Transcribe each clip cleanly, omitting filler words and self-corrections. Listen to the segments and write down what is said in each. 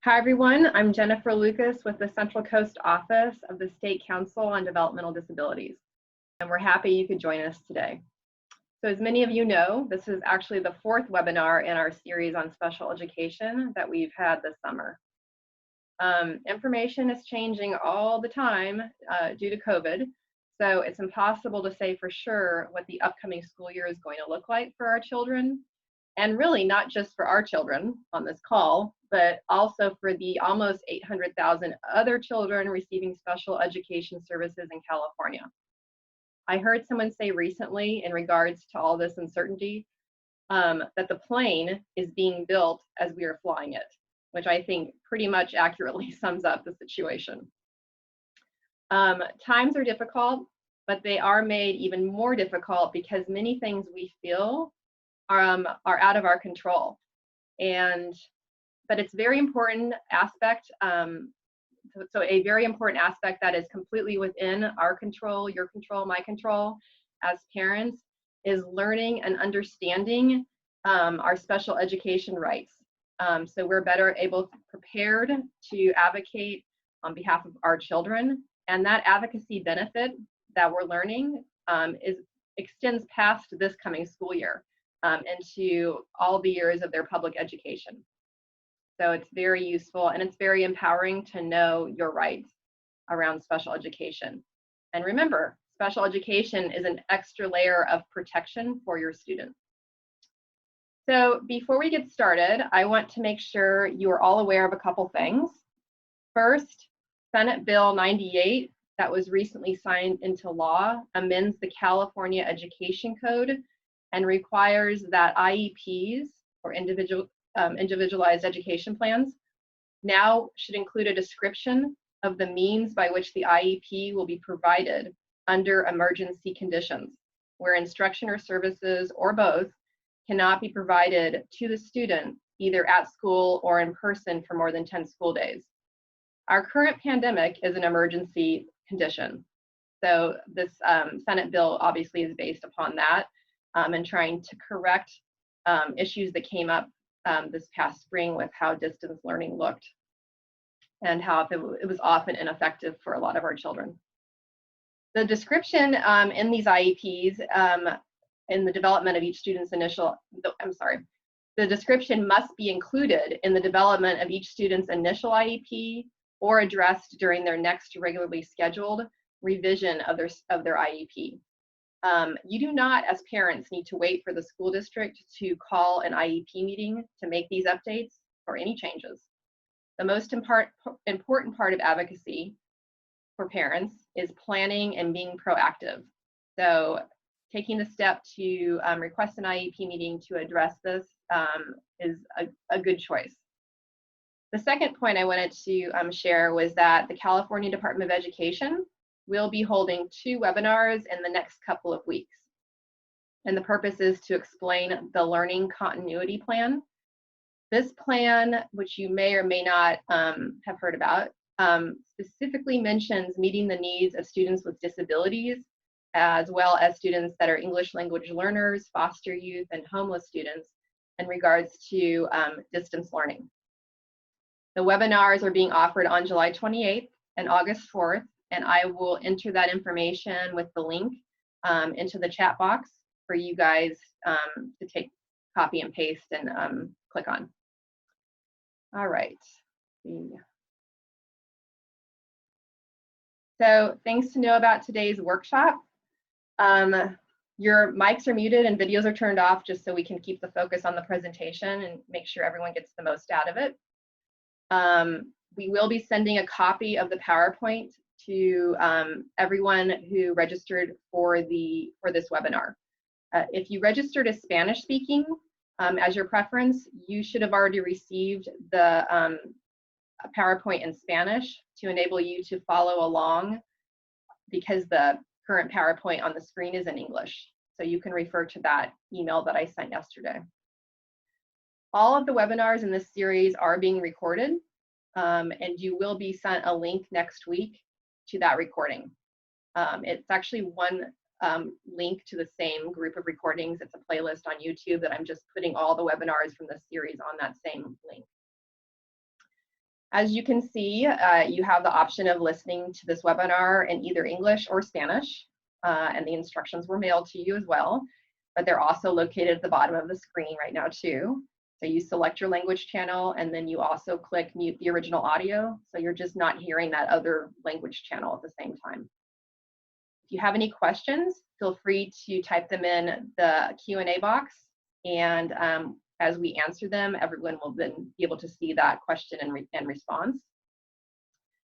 Hi everyone, I'm Jennifer Lucas with the Central Coast Office of the State Council on Developmental Disabilities, and we're happy you could join us today. So as many of you know, this is actually the fourth webinar in our series on special education that we've had this summer. Information is changing all the time due to COVID, so it's impossible to say for sure what the upcoming school year is going to look like for our children. And really not just for our children on this call, but also for the almost 800,000 other children receiving special education services in California. I heard someone say recently in regards to all this uncertainty that the plane is being built as we are flying it, which I think pretty much accurately sums up the situation. Times are difficult, but they are made even more difficult because many things we feel are out of our control, but it's very important aspect. So a very important aspect that is completely within our control, your control, my control, as parents, is learning and understanding our special education rights. So we're better prepared to advocate on behalf of our children, and that advocacy benefit that we're learning extends past this coming school year. Into all the years of their public education. So it's very useful and it's very empowering to know your rights around special education. And remember, special education is an extra layer of protection for your students. So before we get started, I want to make sure you are all aware of a couple things. First, Senate Bill 98 that was recently signed into law amends the California Education Code and requires that IEPs, or individualized education plans, now should include a description of the means by which the IEP will be provided under emergency conditions, where instruction or services, or both, cannot be provided to the student either at school or in person for more than 10 school days. Our current pandemic is an emergency condition. So this Senate bill obviously is based upon that. And trying to correct issues that came up this past spring with how distance learning looked and how it was often ineffective for a lot of our children. The description in these IEPs in the development of each student's the description must be included in the development of each student's initial IEP or addressed during their next regularly scheduled revision of their IEP. You do not, as parents, need to wait for the school district to call an IEP meeting to make these updates or any changes. The most important part of advocacy for parents is planning and being proactive. So taking the step to request an IEP meeting to address this is a good choice. The second point I wanted to share was that the California Department of Education we'll be holding 2 webinars in the next couple of weeks. And the purpose is to explain the Learning Continuity Plan. This plan, which you may or may not have heard about, specifically mentions meeting the needs of students with disabilities, as well as students that are English language learners, foster youth, and homeless students in regards to distance learning. The webinars are being offered on July 28th and August 4th. And I will enter that information with the link into the chat box for you guys to take copy and paste and click on. All right. So things to know about today's workshop. Your mics are muted and videos are turned off just so we can keep the focus on the presentation and make sure everyone gets the most out of it. We will be sending a copy of the PowerPoint to everyone who registered for this webinar. If you registered as Spanish speaking as your preference, you should have already received the PowerPoint in Spanish to enable you to follow along because the current PowerPoint on the screen is in English. So you can refer to that email that I sent yesterday. All of the webinars in this series are being recorded and you will be sent a link next week to that recording. It's actually one link to the same group of recordings. It's a playlist on YouTube that I'm just putting all the webinars from this series on that same link. As you can see, you have the option of listening to this webinar in either English or Spanish, and the instructions were mailed to you as well, but they're also located at the bottom of the screen right now too. So you select your language channel, and then you also click mute the original audio, so you're just not hearing that other language channel at the same time. If you have any questions, feel free to type them in the Q&A box, and as we answer them, everyone will then be able to see that question and response.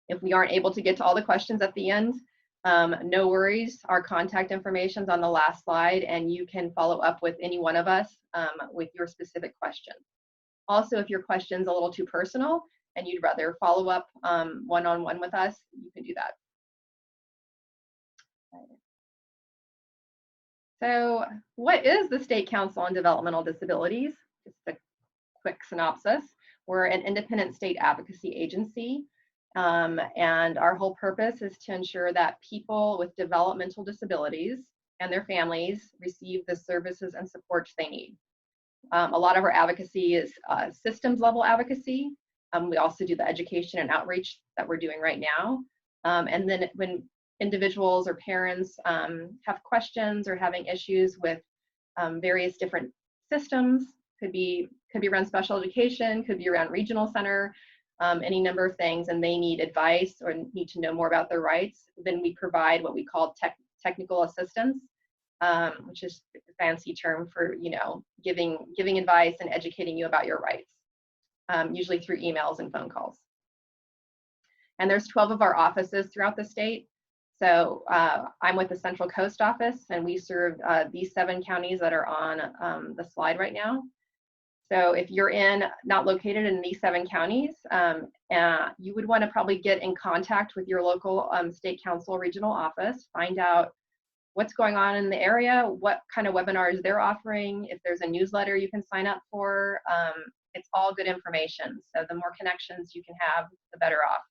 If we aren't able to get to all the questions at the end, no worries. Our contact information is on the last slide, and you can follow up with any one of us with your specific question. Also, if your question's a little too personal and you'd rather follow up one-on-one with us, you can do that. So what is the State Council on Developmental Disabilities? Just a quick synopsis. We're an independent state advocacy agency, and our whole purpose is to ensure that people with developmental disabilities and their families receive the services and supports they need. A lot of our advocacy is systems level advocacy. We also do the education and outreach that we're doing right now. And then when individuals or parents have questions or having issues with various different systems, could be around special education, could be around regional center, any number of things, and they need advice or need to know more about their rights, then we provide what we call technical assistance, which is a fancy term for, you know, giving advice and educating you about your rights, usually through emails and phone calls. And there's 12 of our offices throughout the state. So I'm with the Central Coast office, and we serve these 7 counties that are on the slide right now. So if you're not located in these 7 counties, you would want to probably get in contact with your local state council regional office, find out what's going on in the area, what kind of webinars they're offering, if there's a newsletter you can sign up for. It's all good information. So the more connections you can have, the better off.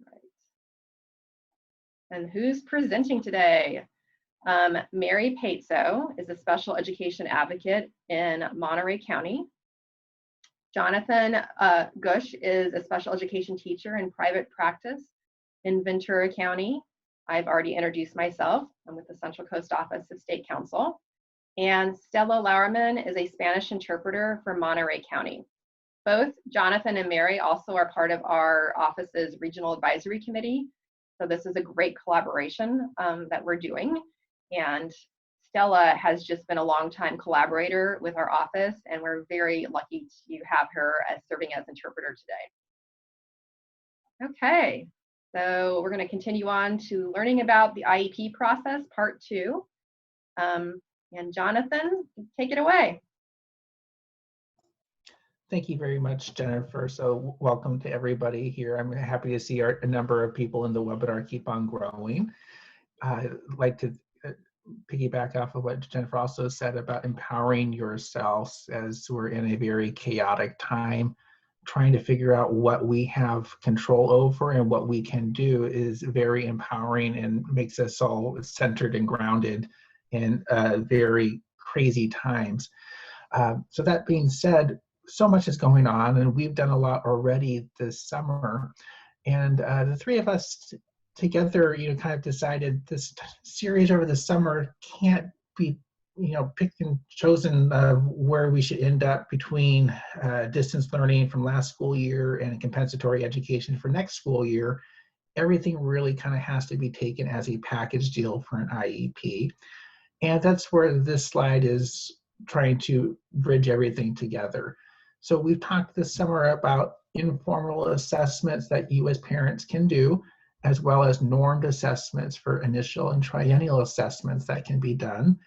Right. And who's presenting today? Mary Paetzo is a special education advocate in Monterey County. Jonathan Gush is a special education teacher in private practice in Ventura County. I've already introduced myself. I'm with the Central Coast Office of State Council. And Stella Lauerman is a Spanish interpreter for Monterey County. Both Jonathan and Mary also are part of our office's Regional Advisory Committee. So this is a great collaboration that we're doing. And Stella has just been a longtime collaborator with our office, and we're very lucky to have her as serving as interpreter today. Okay, so we're going to continue on to learning about the IEP process, part 2. And Jonathan, take it away. Thank you very much, Jennifer. So welcome to everybody here. I'm happy to see a number of people in the webinar keep on growing. I'd like to piggyback off of what Jennifer also said about empowering yourselves, as we're in a very chaotic time. Trying to figure out what we have control over and what we can do is very empowering and makes us all centered and grounded in very crazy times. So that being said, so much is going on, and we've done a lot already this summer. And the 3 of us together, kind of decided this series over the summer can't be, picked and chosen where we should end up between distance learning from last school year and compensatory education for next school year. Everything really kind of has to be taken as a package deal for an IEP. And that's where this slide is trying to bridge everything together. So we've talked this summer about informal assessments that you as parents can do, as well as normed assessments for initial and triennial assessments that can be done.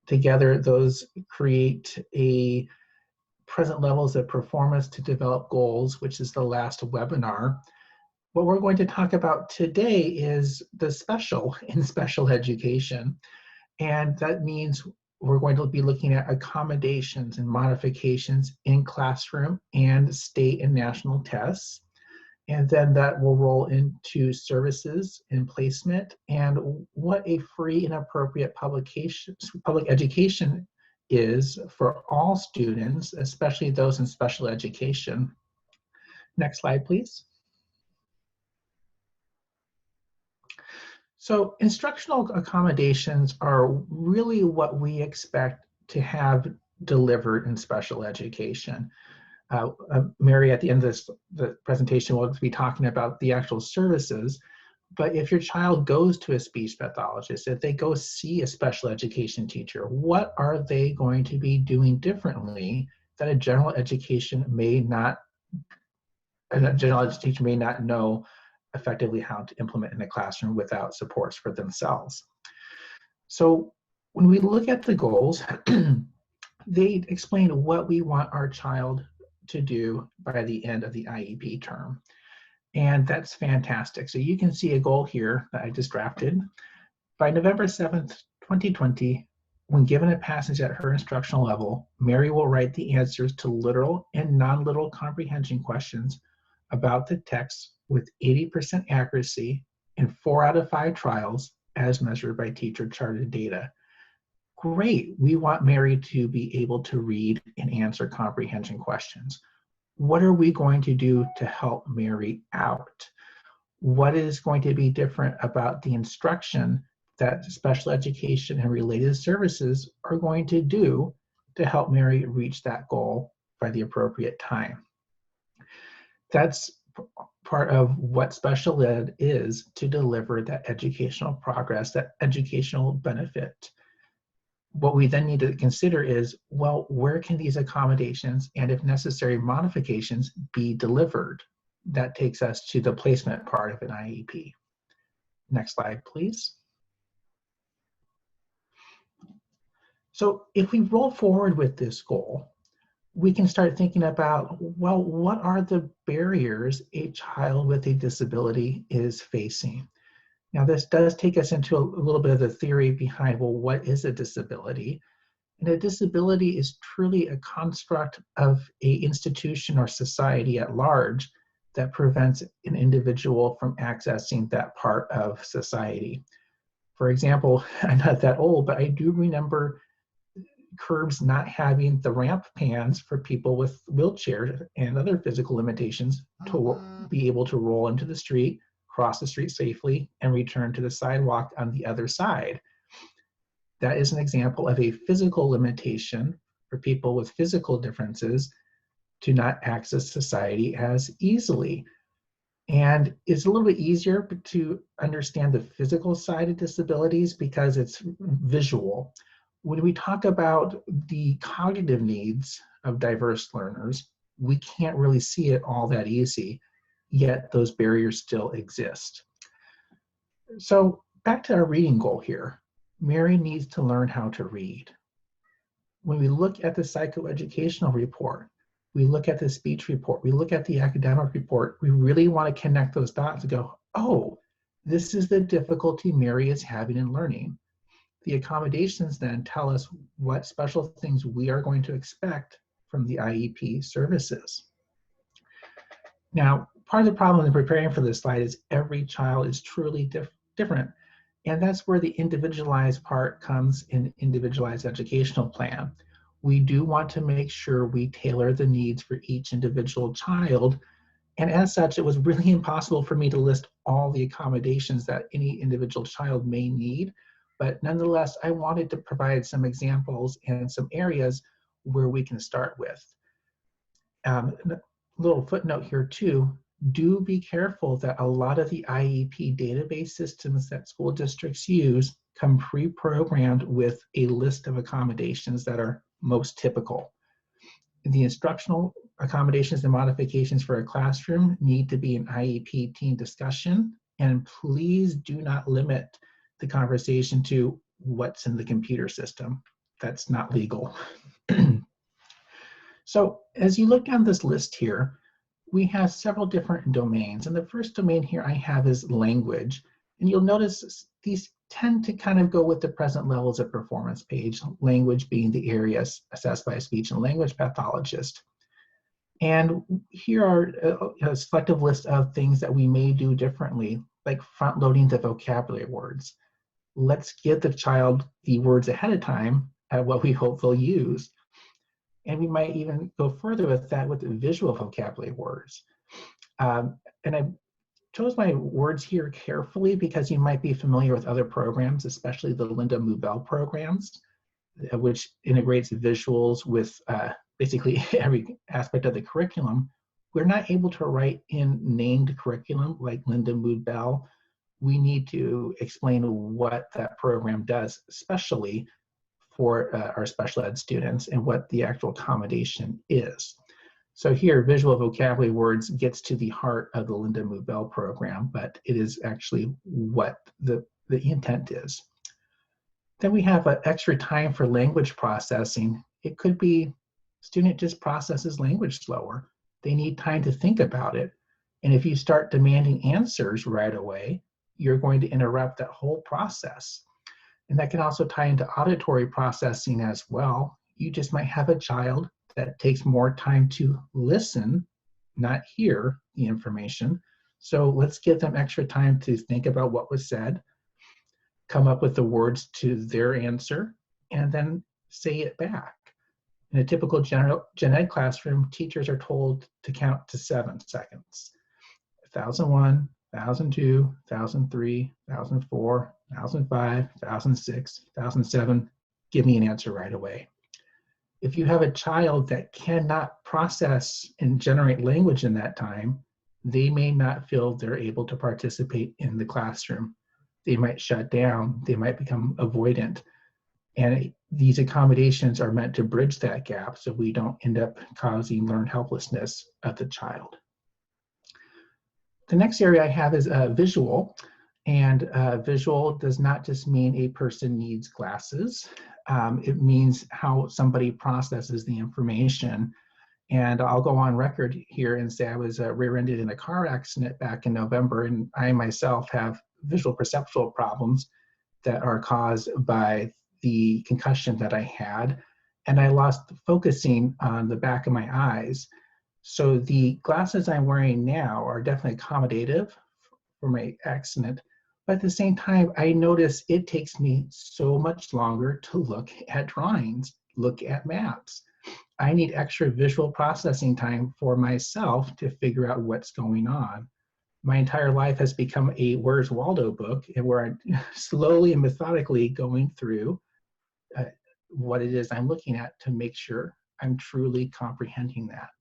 Together, those create a present levels of performance to develop goals, which is the last webinar. What we're going to talk about today is the special in special education. And that means we're going to be looking at accommodations and modifications in classroom and state and national tests. And then that will roll into services and placement and what a free and appropriate public education is for all students, especially those in special education. Next slide, please. So instructional accommodations are really what we expect to have delivered in special education. Mary, at the end of the presentation, will be talking about the actual services. But if your child goes to a speech pathologist, if they go see a special education teacher, what are they going to be doing differently that a general education teacher may not know effectively how to implement in a classroom without supports for themselves? So when we look at the goals, they explain what we want our child to do by the end of the IEP term. And that's fantastic. So you can see a goal here that I just drafted. By November 7th, 2020, when given a passage at her instructional level, Mary will write the answers to literal and non-literal comprehension questions about the text with 80% accuracy in 4 out of 5 trials as measured by teacher charted data. Great, we want Mary to be able to read and answer comprehension questions. What are we going to do to help Mary out? What is going to be different about the instruction that special education and related services are going to do to help Mary reach that goal by the appropriate time? That's part of what special ed is, to deliver that educational progress, that educational benefit. What we then need to consider is, well, where can these accommodations and, if necessary, modifications be delivered? That takes us to the placement part of an IEP. Next slide, please. So if we roll forward with this goal, we can start thinking about, well, what are the barriers a child with a disability is facing? Now, this does take us into a little bit of the theory behind, well, what is a disability? And a disability is truly a construct of an institution or society at large that prevents an individual from accessing that part of society. For example, I'm not that old, but I do remember curbs not having the ramp pans for people with wheelchairs and other physical limitations to be able to roll into the street, cross the street safely, and return to the sidewalk on the other side. That is an example of a physical limitation for people with physical differences to not access society as easily. And it's a little bit easier to understand the physical side of disabilities because it's visual. When we talk about the cognitive needs of diverse learners, we can't really see it all that easy, yet those barriers still exist. So back to our reading goal here. Mary needs to learn how to read. When we look at the psychoeducational report, we look at the speech report, we look at the academic report, we really want to connect those dots and go, oh, this is the difficulty Mary is having in learning. The accommodations then tell us what special things we are going to expect from the IEP services. Now, part of the problem in preparing for this slide is every child is truly different. And that's where the individualized part comes in individualized educational plan. We do want to make sure we tailor the needs for each individual child. And as such, it was really impossible for me to list all the accommodations that any individual child may need. But nonetheless, I wanted to provide some examples and some areas where we can start with. A little footnote here too, do be careful that a lot of the IEP database systems that school districts use come pre-programmed with a list of accommodations that are most typical. The instructional accommodations and modifications for a classroom need to be an IEP team discussion, and please do not limit the conversation to what's in the computer system. That's not legal. So as you look down this list here, we have several different domains. And the first domain here I have is language. And you'll notice these tend to kind of go with the present levels of performance page, language being the area assessed by a speech and language pathologist. And here are a selective list of things that we may do differently, like front loading the vocabulary words. Let's give the child the words ahead of time what we hope they'll use. And we might even go further with that with visual vocabulary words. And I chose my words here carefully because you might be familiar with other programs, especially the Linda Moubel programs, which integrates visuals with basically every aspect of the curriculum. We're not able to write in named curriculum like Linda Moubel. We need to explain what that program does, especially for our special ed students, and what the actual accommodation is. So here, visual vocabulary words gets to the heart of the Linda Moubel program, but it is actually what the intent is. Then we have extra time for language processing. It could be student just processes language slower. They need time to think about it. And if you start demanding answers right away, you're going to interrupt that whole process. And that can also tie into auditory processing as well. You just might have a child that takes more time to listen, not hear the information. So let's give them extra time to think about what was said, come up with the words to their answer, and then say it back. In a typical gen ed classroom, teachers are told to count to 7 seconds. 1001, 1002, 1003, 1004, 1005, 1006, 1007, give me an answer right away. If you have a child that cannot process and generate language in that time, they may not feel they're able to participate in the classroom. They might shut down, they might become avoidant. And these accommodations are meant to bridge that gap so we don't end up causing learned helplessness of the child. The next area I have is visual. And visual does not just mean a person needs glasses. It means how somebody processes the information. And I'll go on record here and say I was rear-ended in a car accident back in November, and I myself have visual perceptual problems that are caused by the concussion that I had, and I lost focusing on the back of my eyes. So the glasses I'm wearing now are definitely accommodative for my accident, but at the same time, I notice it takes me so much longer to look at drawings, look at maps. I need extra visual processing time for myself to figure out what's going on. My entire life has become a Where's Waldo book, and where I'm slowly and methodically going through what it is I'm looking at to make sure I'm truly comprehending that.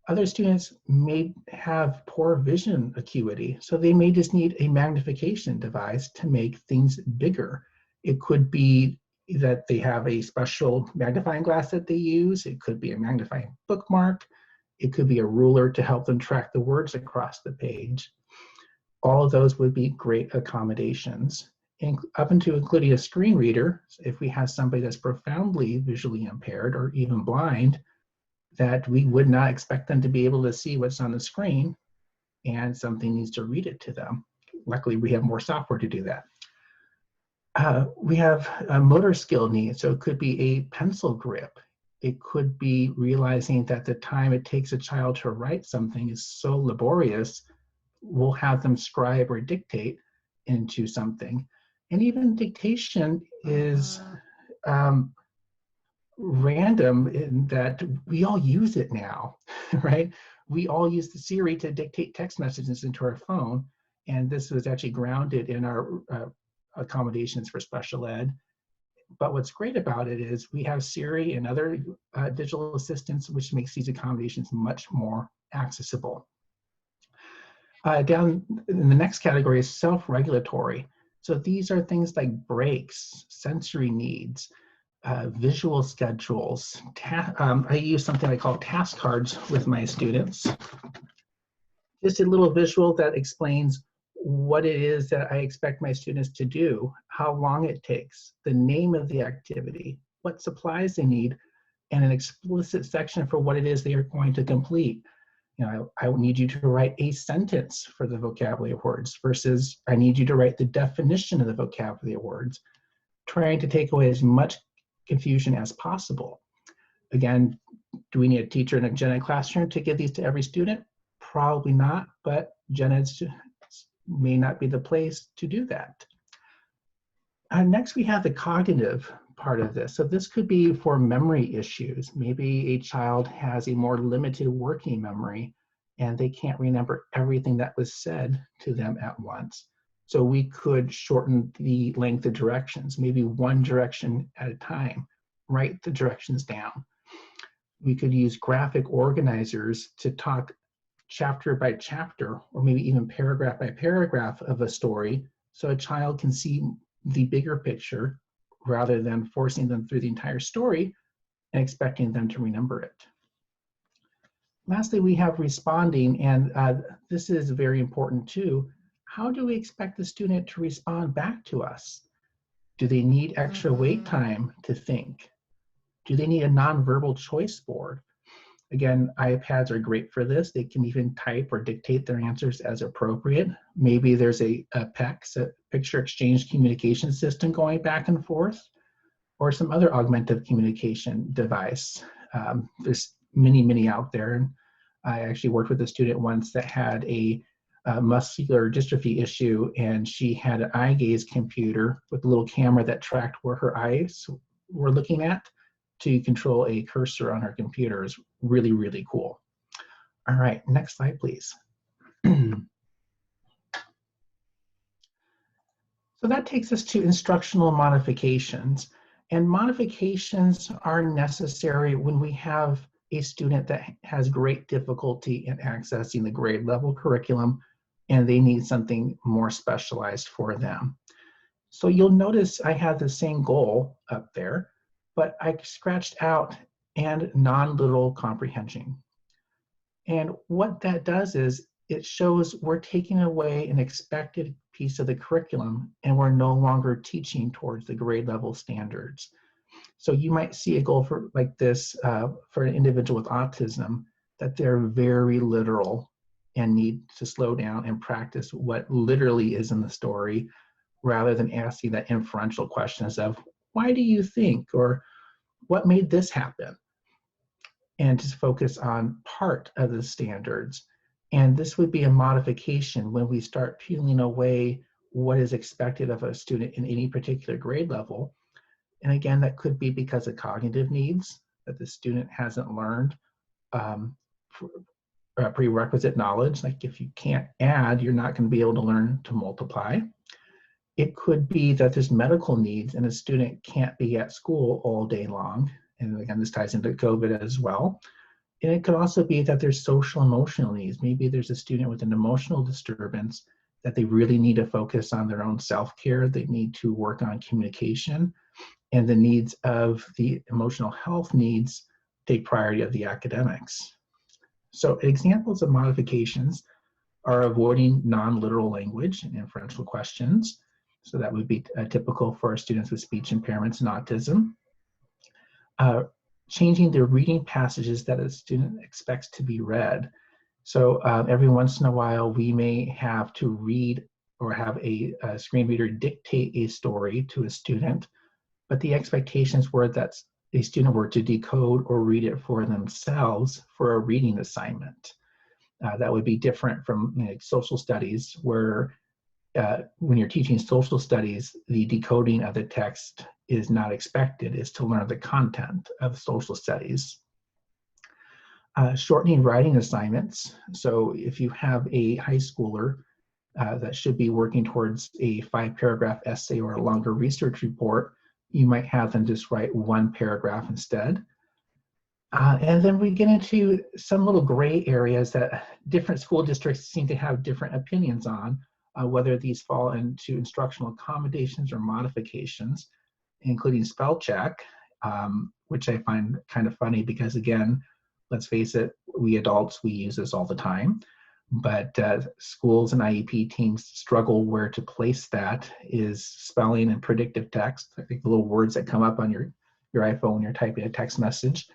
Other students may have poor vision acuity, so they may just need a magnification device to make things bigger. It could be that they have a special magnifying glass that they use. It could be a magnifying bookmark. It could be a ruler to help them track the words across the page. All of those would be great accommodations. Up into including a screen reader, if we have somebody that's profoundly visually impaired or even blind, that we would not expect them to be able to see what's on the screen, and something needs to read it to them. Luckily, we have more software to do that. We have a motor skill needs, so it could be a pencil grip. It could be realizing that the time it takes a child to write something is so laborious, we'll have them scribe or dictate into something. And even dictation is random in that we all use it now, right? We all use the Siri to dictate text messages into our phone, and this was actually grounded in our accommodations for special ed. But what's great about it is we have Siri and other digital assistants, which makes these accommodations much more accessible. Down in the next category is self-regulatory. So these are things like breaks, sensory needs, visual schedules. I use something I call task cards with my students. Just a little visual that explains what it is that I expect my students to do, how long it takes, the name of the activity, what supplies they need, and an explicit section for what it is they are going to complete. You know, I need you to write a sentence for the vocabulary words versus I need you to write the definition of the vocabulary words, trying to take away as much confusion as possible. Again, do we need a teacher in a gen ed classroom to give these to every student? Probably not, but gen ed may not be the place to do that. Next, we have the cognitive part of this. So this could be for memory issues. Maybe a child has a more limited working memory and they can't remember everything that was said to them at once. So we could shorten the length of directions, maybe one direction at a time, write the directions down. We could use graphic organizers to talk chapter by chapter, or maybe even paragraph by paragraph of a story, so a child can see the bigger picture rather than forcing them through the entire story and expecting them to remember it. Lastly, we have responding, and this is very important too. How do we expect the student to respond back to us? Do they need extra wait time to think? Do they need a nonverbal choice board? Again, iPads are great for this. They can even type or dictate their answers as appropriate. Maybe there's a PECS, a picture exchange communication system going back and forth, or some other augmentative communication device. There's many out there. And I actually worked with a student once that had a muscular dystrophy issue, and she had an eye gaze computer with a little camera that tracked where her eyes were looking at to control a cursor on her computer. Is really, really cool. All right, next slide, please. So that takes us to instructional modifications. And modifications are necessary when we have a student that has great difficulty in accessing the grade level curriculum and they need something more specialized for them. So you'll notice I have the same goal up there, but I scratched out and non-literal comprehension. And what that does is it shows we're taking away an expected piece of the curriculum and we're no longer teaching towards the grade level standards. So you might see a goal for like this for an individual with autism, that they're very literal and need to slow down and practice what literally is in the story, rather than asking that inferential questions of, why do you think, or what made this happen? And just focus on part of the standards. And this would be a modification when we start peeling away what is expected of a student in any particular grade level. And again, that could be because of cognitive needs that the student hasn't learned, prerequisite knowledge, like if you can't add, you're not going to be able to learn to multiply. It could be that there's medical needs and a student can't be at school all day long. And again, this ties into COVID as well. And it could also be that there's social emotional needs. Maybe there's a student with an emotional disturbance that they really need to focus on their own self-care. They need to work on communication, and the needs of the emotional health needs take priority of the academics. So examples of modifications are avoiding non-literal language and inferential questions. So that would be typical for students with speech impairments and autism. Changing the reading passages that a student expects to be read. So every once in a while, we may have to read or have a screen reader dictate a story to a student, but the expectations were that a student were to decode or read it for themselves for a reading assignment. That would be different from social studies, where when you're teaching social studies, the decoding of the text is not expected, is to learn the content of social studies. Shortening writing assignments. So if you have a high schooler that should be working towards a 5-paragraph essay or a longer research report, you might have them just write 1 paragraph instead. And then we get into some little gray areas that different school districts seem to have different opinions on, whether these fall into instructional accommodations or modifications, including spell check, which I find kind of funny because, again, let's face it, we adults, we use this all the time. But schools and IEP teams struggle where to place that is spelling and predictive text. I think the little words that come up on your iPhone when you're typing a text message.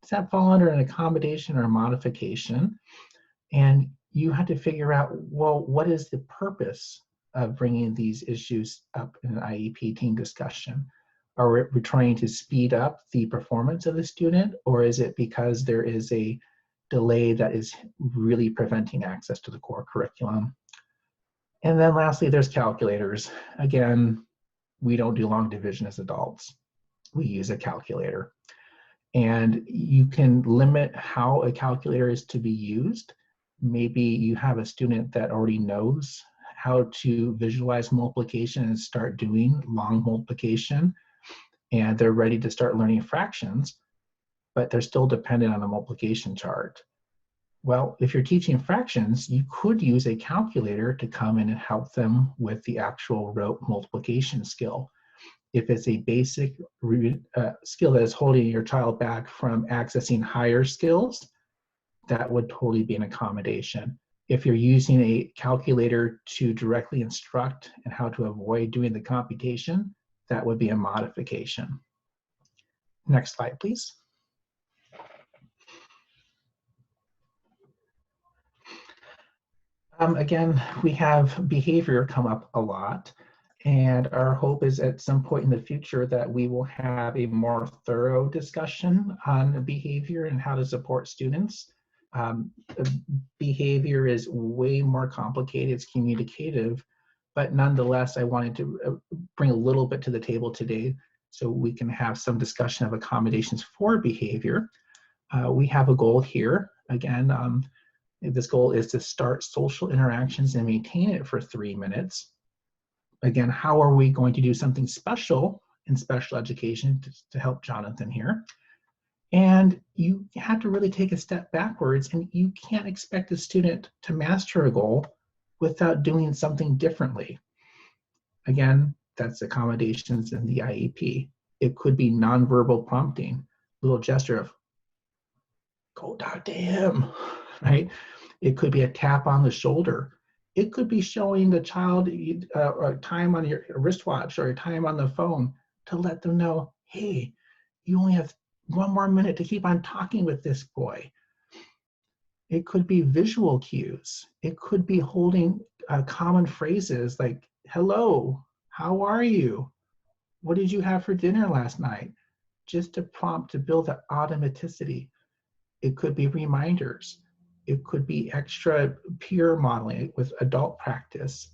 Does that fall under an accommodation or a modification? And you have to figure out, well, what is the purpose of bringing these issues up in an IEP team discussion? Are we trying to speed up the performance of the student, or is it because there is a delay that is really preventing access to the core curriculum? And then lastly, there's calculators. Again, we don't do long division as adults. we use a calculator. And you can limit how a calculator is to be used. Maybe you have a student that already knows how to visualize multiplication and start doing long multiplication, and they're ready to start learning fractions, but they're still dependent on a multiplication chart. Well, if you're teaching fractions, you could use a calculator to come in and help them with the actual rote multiplication skill. If it's a basic skill that is holding your child back from accessing higher skills, that would totally be an accommodation. If you're using a calculator to directly instruct and how to avoid doing the computation, that would be a modification. Next slide, please. Again, we have behavior come up a lot, and our hope is at some point in the future that we will have a more thorough discussion on behavior and how to support students. Behavior is way more complicated, it's communicative, but nonetheless, I wanted to bring a little bit to the table today so we can have some discussion of accommodations for behavior. We have a goal here. Again, this goal is to start social interactions and maintain it for 3 minutes. Again, how are we going to do something special in special education to help Jonathan here? And you have to really take a step backwards, and you can't expect a student to master a goal without doing something differently. Again, that's accommodations in the IEP. It could be nonverbal prompting, little gesture of, go talk to him, right? It could be a tap on the shoulder. It could be showing the child a time on your wristwatch or a time on the phone to let them know, hey, you only have 1 more minute to keep on talking with this boy. It could be visual cues. It could be holding common phrases like, hello, how are you? What did you have for dinner last night? Just to prompt to build that automaticity. It could be reminders. It could be extra peer modeling with adult practice.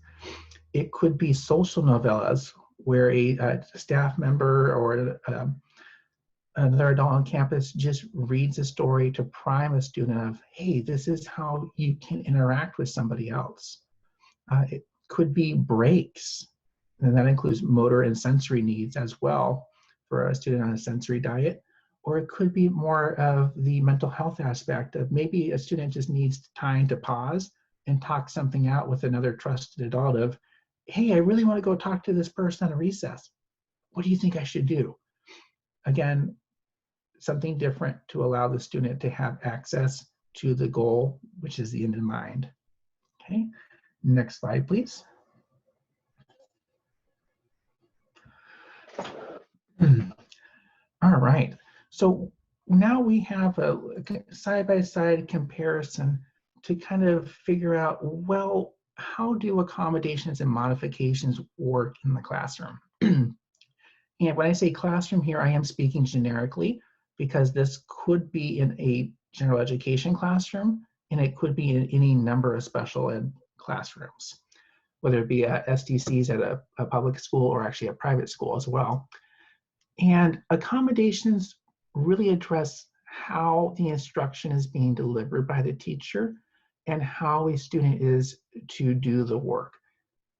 It could be social novellas where a staff member or another adult on campus just reads a story to prime a student of, hey, this is how you can interact with somebody else. It could be breaks, and that includes motor and sensory needs as well for a student on a sensory diet. Or it could be more of the mental health aspect of maybe a student just needs time to pause and talk something out with another trusted adult of, hey, I really want to go talk to this person on a recess. What do you think I should do? Again, something different to allow the student to have access to the goal, which is the end in mind. Okay, next slide, please. All right, so now we have a side-by-side comparison to kind of figure out, well, how do accommodations and modifications work in the classroom? And when I say classroom here, I am speaking generically, because this could be in a general education classroom, and it could be in any number of special ed classrooms, whether it be SDCs at a public school or actually a private school as well. And accommodations really address how the instruction is being delivered by the teacher and how a student is to do the work.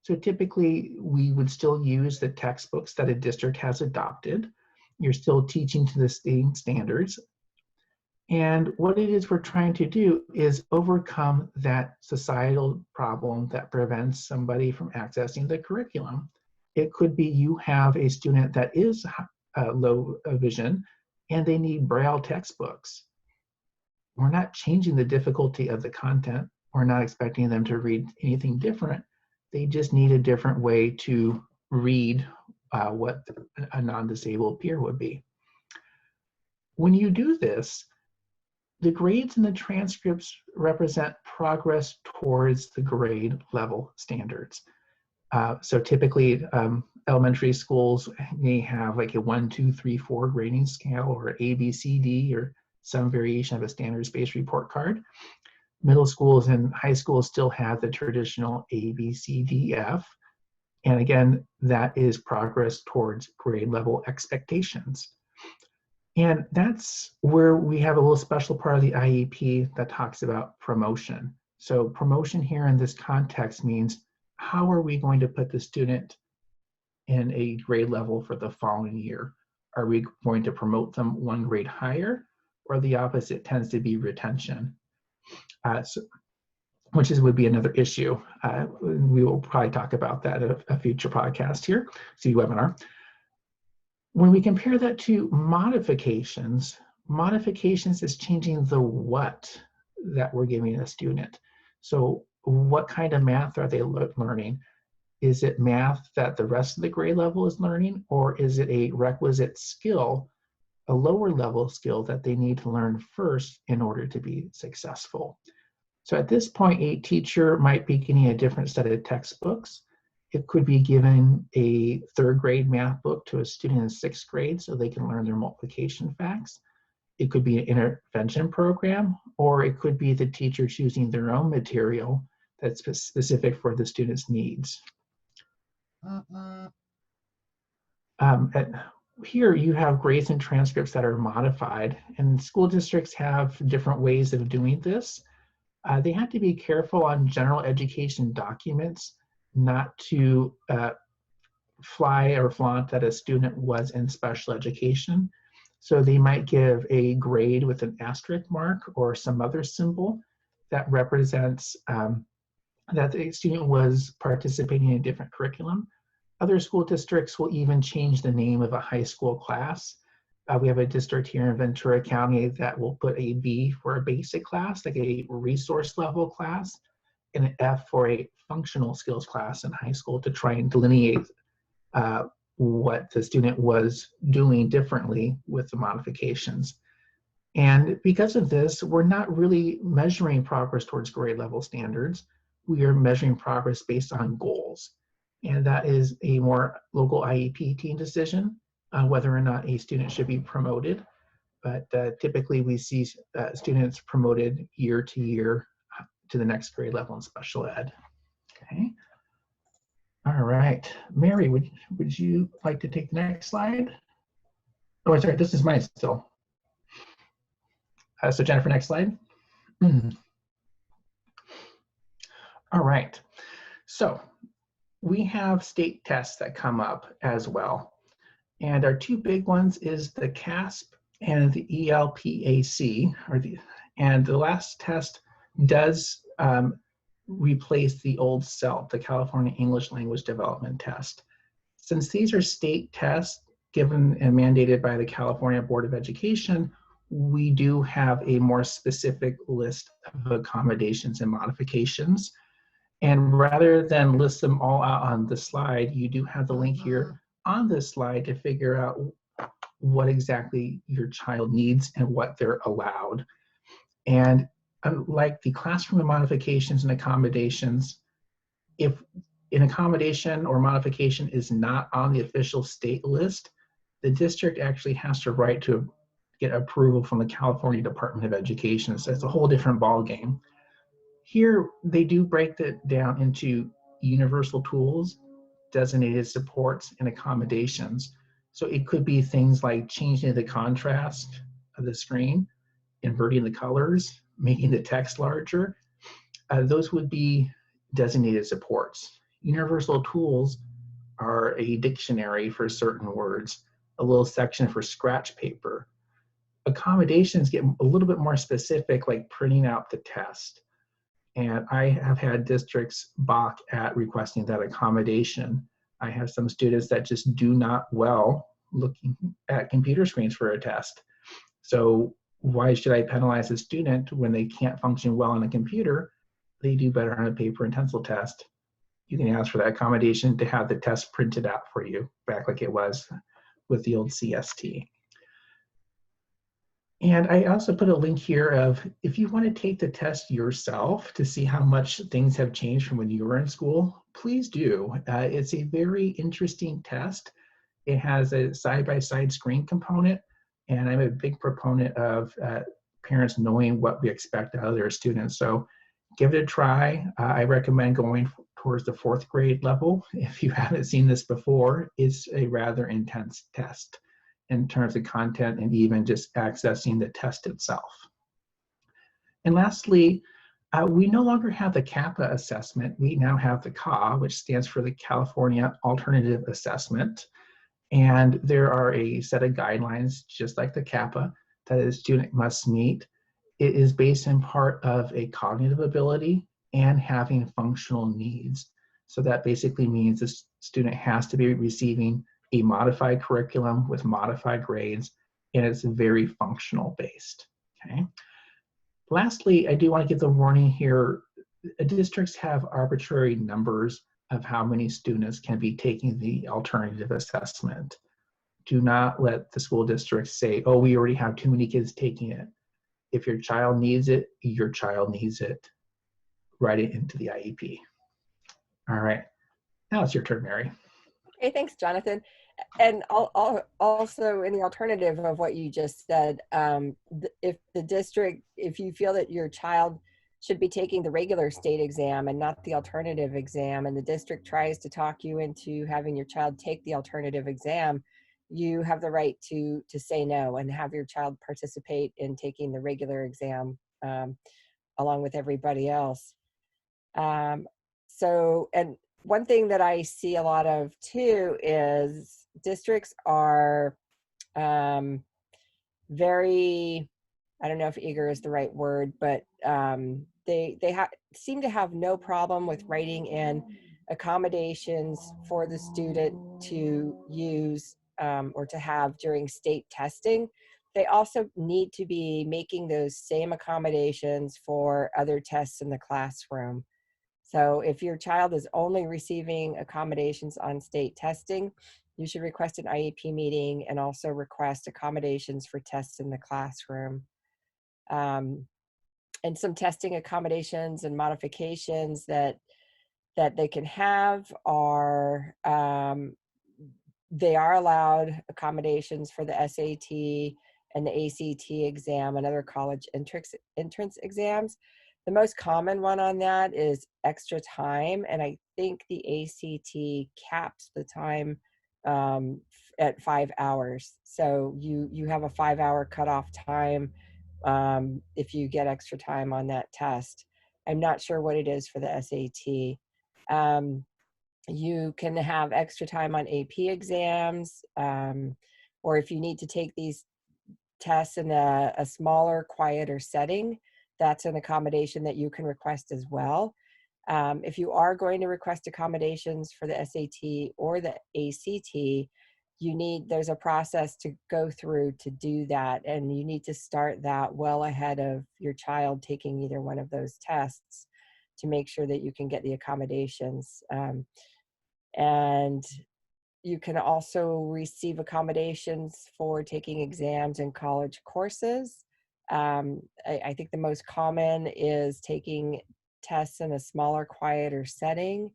So typically, we would still use the textbooks that a district has adopted. You're still teaching to the same standards. And what it is we're trying to do is overcome that societal problem that prevents somebody from accessing the curriculum. It could be you have a student that is low vision and they need Braille textbooks. We're not changing the difficulty of the content. We're not expecting them to read anything different. They just need a different way to read what a non-disabled peer would be. When you do this, the grades and the transcripts represent progress towards the grade level standards. So typically, elementary schools may have like a 1, 2, 3, 4 grading scale, or A, B, C, D, or some variation of a standards-based report card. Middle schools and high schools still have the traditional A, B, C, D, F. And again, that is progress towards grade level expectations. And that's where we have a little special part of the IEP that talks about promotion. So promotion here in this context means, how are we going to put the student in a grade level for the following year? Are we going to promote them one grade higher, or the opposite tends to be retention? Which would be another issue. We will probably talk about that at a future podcast here, webinar. When we compare that to modifications, modifications is changing the what that we're giving a student. So what kind of math are they learning? Is it math that the rest of the grade level is learning, or is it a requisite skill, a lower level skill that they need to learn first in order to be successful? So at this point, a teacher might be getting a different set of textbooks. It could be given a third grade math book to a student in sixth grade so they can learn their multiplication facts. It could be an intervention program, or it could be the teacher choosing their own material that's specific for the student's needs. Here you have grades and transcripts that are modified, and school districts have different ways of doing this. They have to be careful on general education documents not to fly or flaunt that a student was in special education. So they might give a grade with an asterisk mark or some other symbol that represents that the student was participating in a different curriculum. Other school districts will even change the name of a high school class. We have a district here in Ventura County that will put a B for a basic class, like a resource level class, and an F for a functional skills class in high school to try and delineate what the student was doing differently with the modifications. And because of this, we're not really measuring progress towards grade level standards. We are measuring progress based on goals. And that is a more local IEP team decision, whether or not a student should be promoted. But typically we see students promoted year to year to the next grade level in special ed. Okay. All right. Mary, would you like to take the next slide? Oh, sorry, this is mine still. So Jennifer, next slide. All right. So we have state tests that come up as well. And our two big ones is the CASP and the ELPAC, and the last test does replace the old CELT, the California English Language Development Test. Since these are state tests given and mandated by the California Board of Education, we do have a more specific list of accommodations and modifications. And rather than list them all out on the slide, you do have the link here on this slide to figure out what exactly your child needs and what they're allowed. And like the classroom modifications and accommodations, if an accommodation or modification is not on the official state list, the district actually has to write to get approval from the California Department of Education. So it's a whole different ballgame. Here, they do break that down into universal tools, designated supports, and accommodations. So it could be things like changing the contrast of the screen, inverting the colors, making the text larger. Those would be designated supports. Universal tools are a dictionary for certain words, a little section for scratch paper. Accommodations get a little bit more specific, like printing out the test. And I have had districts balk at requesting that accommodation. I have some students that just do not well looking at computer screens for a test. So why should I penalize a student when they can't function well on a computer? They do better on a paper and pencil test. You can ask for that accommodation to have the test printed out for you, back like it was with the old CST. And I also put a link here of, if you want to take the test yourself to see how much things have changed from when you were in school, please do. It's a very interesting test. It has a side-by-side screen component, and I'm a big proponent of parents knowing what we expect out of their students. So give it a try. I recommend going towards the 4th grade level. If you haven't seen this before, it's a rather intense test in terms of content and even just accessing the test itself. And lastly, we no longer have the CAPA assessment. We now have the CA, which stands for the California Alternative Assessment. And there are a set of guidelines, just like the CAPA, that a student must meet. It is based in part of a cognitive ability and having functional needs. So that basically means the student has to be receiving a modified curriculum with modified grades, and it's very functional based, okay? Lastly, I do want to give the warning here, districts have arbitrary numbers of how many students can be taking the alternative assessment. Do not let the school district say, oh, we already have too many kids taking it. If your child needs it, your child needs it. Write it into the IEP. All right, now it's your turn, Mary. Okay, thanks, Jonathan. And also in the alternative of what you just said, if the district, if you feel that your child should be taking the regular state exam and not the alternative exam, and the district tries to talk you into having your child take the alternative exam, you have the right to say no and have your child participate in taking the regular exam along with everybody else. And one thing that I see a lot of too is districts are very, I don't know if eager is the right word, but they seem to have no problem with writing in accommodations for the student to use or to have during state testing. They also need to be making those same accommodations for other tests in the classroom. So if your child is only receiving accommodations on state testing, you should request an IEP meeting and also request accommodations for tests in the classroom. And some testing accommodations and modifications that they can have are, they are allowed accommodations for the SAT and the ACT exam and other college entrance exams. The most common one on that is extra time, and I think the ACT caps the time at 5 hours. So you have a 5-hour cutoff time if you get extra time on that test. I'm not sure what it is for the SAT. You can have extra time on AP exams, or if you need to take these tests in a smaller, quieter setting, that's an accommodation that you can request as well. If you are going to request accommodations for the SAT or the ACT, there's a process to go through to do that, and you need to start that well ahead of your child taking either one of those tests to make sure that you can get the accommodations. And you can also receive accommodations for taking exams in college courses. I think the most common is taking tests in a smaller, quieter setting,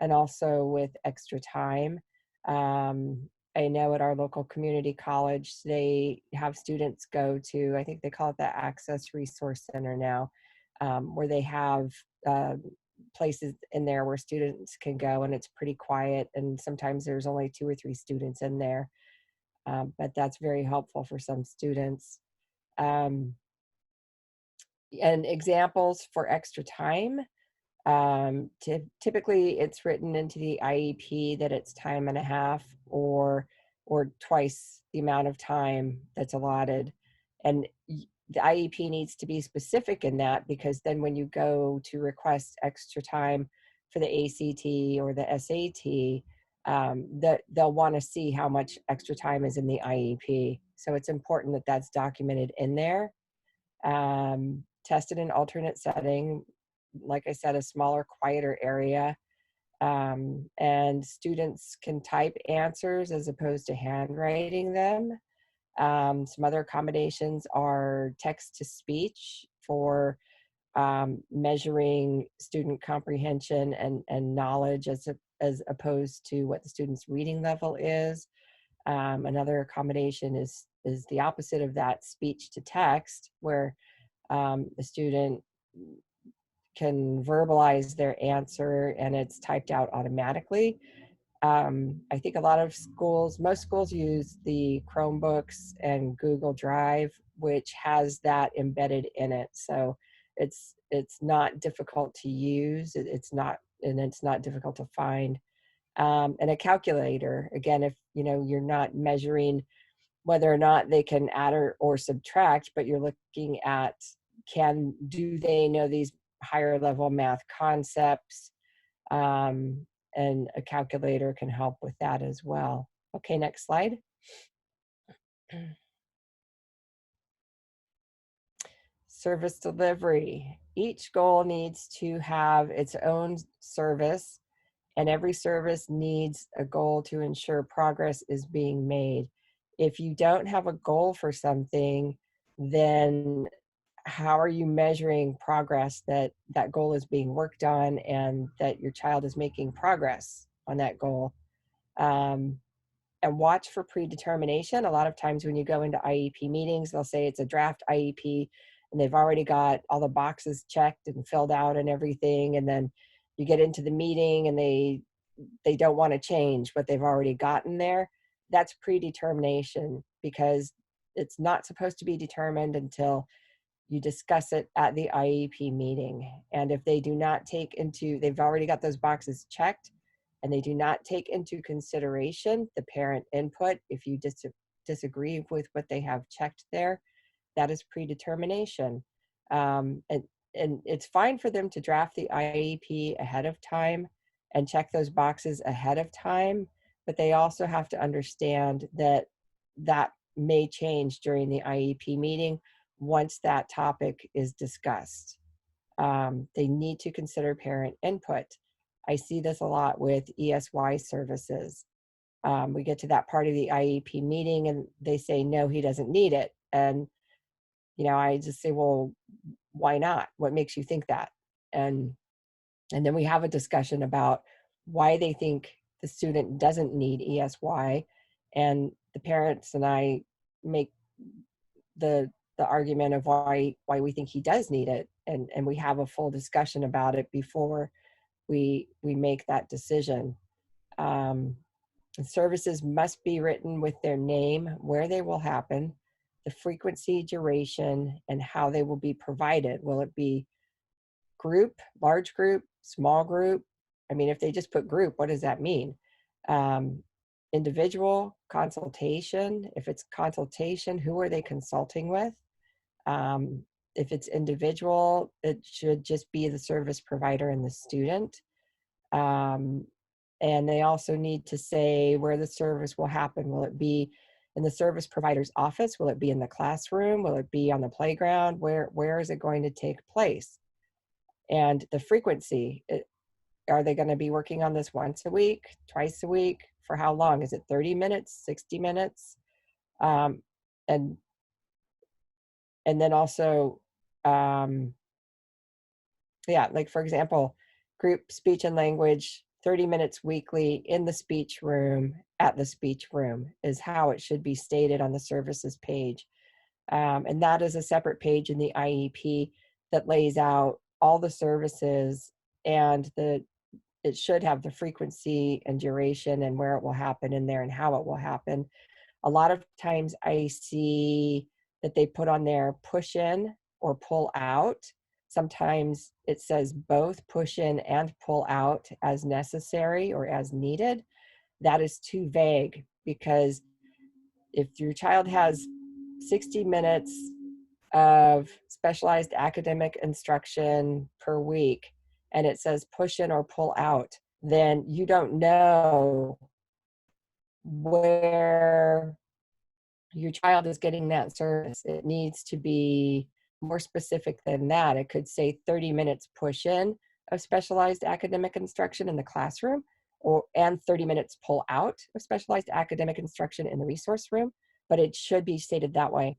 and also with extra time. I know at our local community college, they have students go to, I think they call it the Access Resource Center now, where they have places in there where students can go, and it's pretty quiet, and sometimes there's only 2 or 3 students in there, but that's very helpful for some students. And examples for extra time, typically it's written into the IEP that it's time and a half or twice the amount of time that's allotted, and the IEP needs to be specific in that, because then when you go to request extra time for the ACT or the SAT, that they'll want to see how much extra time is in the IEP. So it's important that that's documented in there. Tested in alternate setting, like I said, a smaller, quieter area. And students can type answers as opposed to handwriting them. Some other accommodations are text-to-speech for measuring student comprehension and knowledge as opposed to what the student's reading level is. Another accommodation is the opposite of that, speech to text, where the student can verbalize their answer and it's typed out automatically. I think a lot of schools, most schools use the Chromebooks and Google Drive, which has that embedded in it. So it's not difficult to use. It's not difficult to find. And a calculator, again, if you're not measuring whether or not they can add or subtract, but you're looking at do they know these higher level math concepts? And a calculator can help with that as well. Okay, next slide. Service delivery. Each goal needs to have its own service, and every service needs a goal to ensure progress is being made. If you don't have a goal for something, then how are you measuring progress that that goal is being worked on and that your child is making progress on that goal? And watch for predetermination. A lot of times when you go into IEP meetings, they'll say it's a draft IEP and they've already got all the boxes checked and filled out and everything. And then you get into the meeting and they don't want to change what they've already gotten there. That's predetermination, because it's not supposed to be determined until you discuss it at the IEP meeting. And if they do not they've already got those boxes checked and they do not take into consideration the parent input, if you disagree with what they have checked there, that is predetermination. And it's fine for them to draft the IEP ahead of time and check those boxes ahead of time, but they also have to understand that that may change during the IEP meeting once that topic is discussed. They need to consider parent input. I see this a lot with ESY services. We get to that part of the IEP meeting and they say, no, he doesn't need it. And, I just say, well, why not? What makes you think that? And then we have a discussion about why they think the student doesn't need ESY. And the parents and I make the argument of why we think he does need it. And we have a full discussion about it before we make that decision. Services must be written with their name, where they will happen, the frequency, duration, and how they will be provided. Will it be group, large group, small group? I mean, if they just put group, what does that mean? Individual, consultation. If it's consultation, who are they consulting with? If it's individual, it should just be the service provider and the student. And they also need to say where the service will happen. Will it be in the service provider's office? Will it be in the classroom? Will it be on the playground? Where is it going to take place? And the frequency, are they going to be working on this once a week, twice a week? For how long? Is it 30 minutes, 60 minutes? And then also, like for example, group speech and language, 30 minutes weekly in the speech room, at the speech room is how it should be stated on the services page. And that is a separate page in the IEP that lays out all the services, and it should have the frequency and duration and where it will happen in there and how it will happen. A lot of times I see that they put on there push in or pull out. Sometimes it says both push in and pull out as necessary or as needed. That is too vague, because if your child has 60 minutes of specialized academic instruction per week and it says push in or pull out, then you don't know where your child is getting that service. It needs to be more specific than that. It could say 30 minutes push in of specialized academic instruction in the classroom, and 30 minutes pull out of specialized academic instruction in the resource room, but it should be stated that way.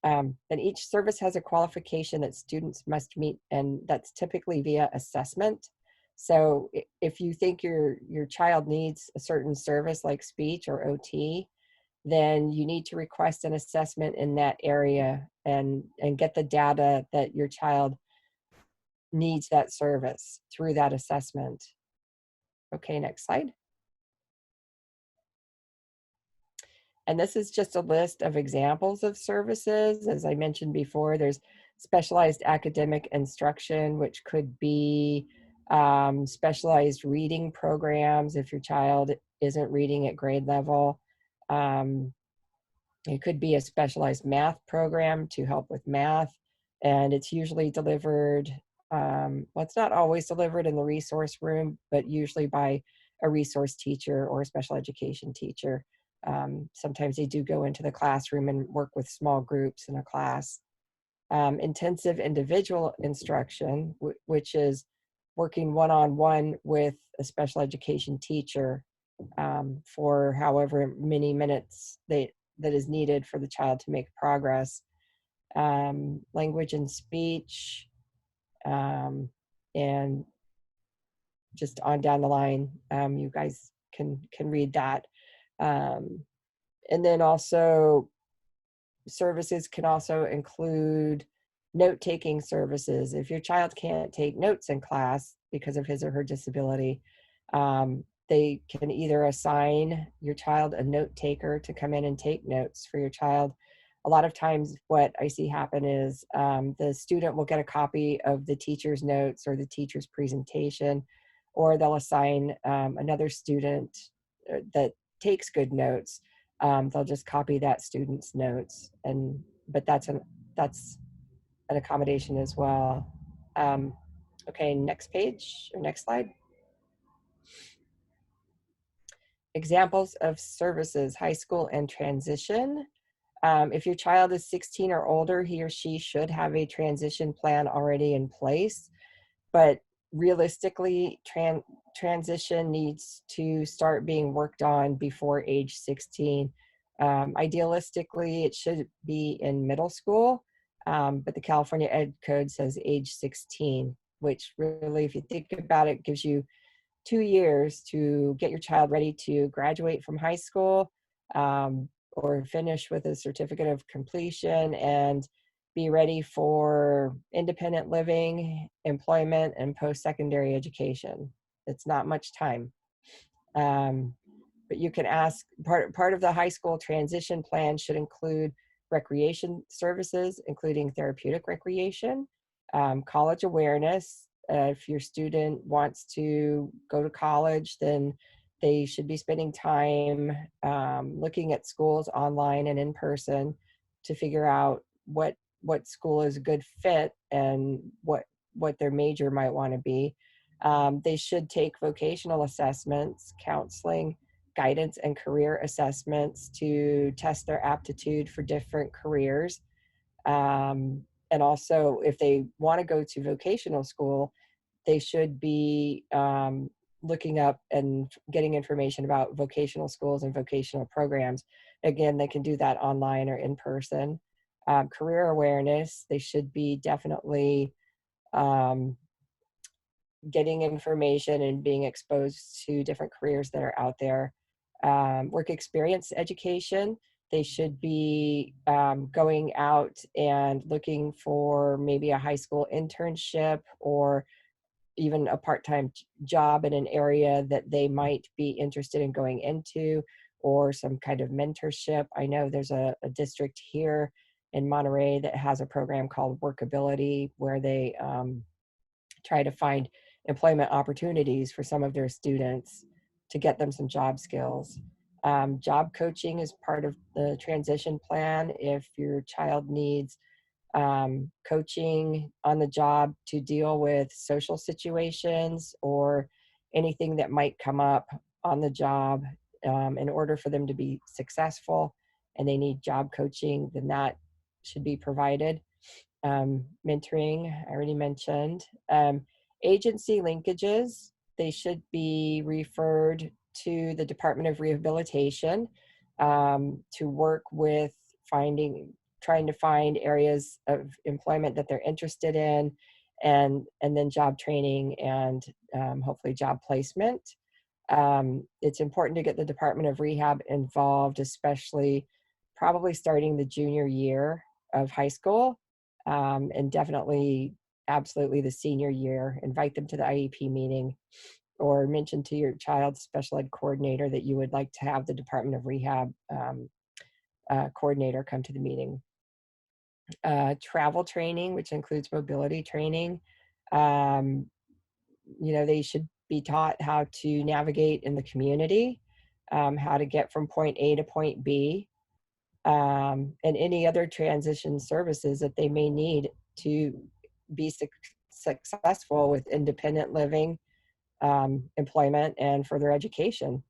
And each service has a qualification that students must meet, and that's typically via assessment. So if you think your child needs a certain service like speech or OT, then you need to request an assessment in that area and get the data that your child needs that service through that assessment. Okay, next slide. And this is just a list of examples of services. As I mentioned before, there's specialized academic instruction, which could be specialized reading programs if your child isn't reading at grade level. It could be a specialized math program to help with math, and it's usually delivered, well, it's not always delivered in the resource room, but usually by a resource teacher or a special education teacher. Sometimes they do go into the classroom and work with small groups in a class. Intensive individual instruction, which is working one-on-one with a special education teacher for however many minutes that is needed for the child to make progress. Language and speech, and just on down the line, you guys can read that. And then also services can also include note-taking services. If your child can't take notes in class because of his or her disability, they can either assign your child a note taker to come in and take notes for your child. A lot of times what I see happen is the student will get a copy of the teacher's notes or the teacher's presentation, or they'll assign another student that takes good notes. They'll just copy that student's notes, but that's an accommodation as well. Okay, next page or next slide. Examples of services, high school and transition. If your child is 16 or older, he or she should have a transition plan already in place, but realistically, transition needs to start being worked on before age 16. Idealistically, it should be in middle school, but the California Ed Code says age 16, which really, if you think about it, gives you 2 years to get your child ready to graduate from high school, or finish with a certificate of completion and be ready for independent living, employment, and post-secondary education. It's not much time. But you can ask, part of the high school transition plan should include recreation services, including therapeutic recreation, college awareness. If your student wants to go to college, then they should be spending time looking at schools online and in person to figure out what school is a good fit and what their major might want to be. They should take vocational assessments, counseling, guidance, and career assessments to test their aptitude for different careers. And also, if they want to go to vocational school, they should be looking up and getting information about vocational schools and vocational programs. Again, they can do that online or in person. Career awareness, they should be definitely getting information and being exposed to different careers that are out there. Work experience education, they should be going out and looking for maybe a high school internship or even a part-time job in an area that they might be interested in going into, or some kind of mentorship. I know there's a district here in Monterey that has a program called Workability, where they try to find employment opportunities for some of their students to get them some job skills. Job coaching is part of the transition plan. If your child needs coaching on the job to deal with social situations or anything that might come up on the job in order for them to be successful, and they need job coaching, then that should be provided. Mentoring, I already mentioned. Agency linkages, they should be referred to the Department of Rehabilitation to work with trying to find areas of employment that they're interested in, and then job training and hopefully job placement. It's important to get the Department of Rehab involved, especially probably starting the junior year of high school, and definitely absolutely the senior year. Invite them to the IEP meeting, or mention to your child's special ed coordinator that you would like to have the Department of Rehab coordinator come to the meeting. Travel training, which includes mobility training. They should be taught how to navigate in the community, how to get from point A to point B, and any other transition services that they may need to be successful with independent living, employment, and further education.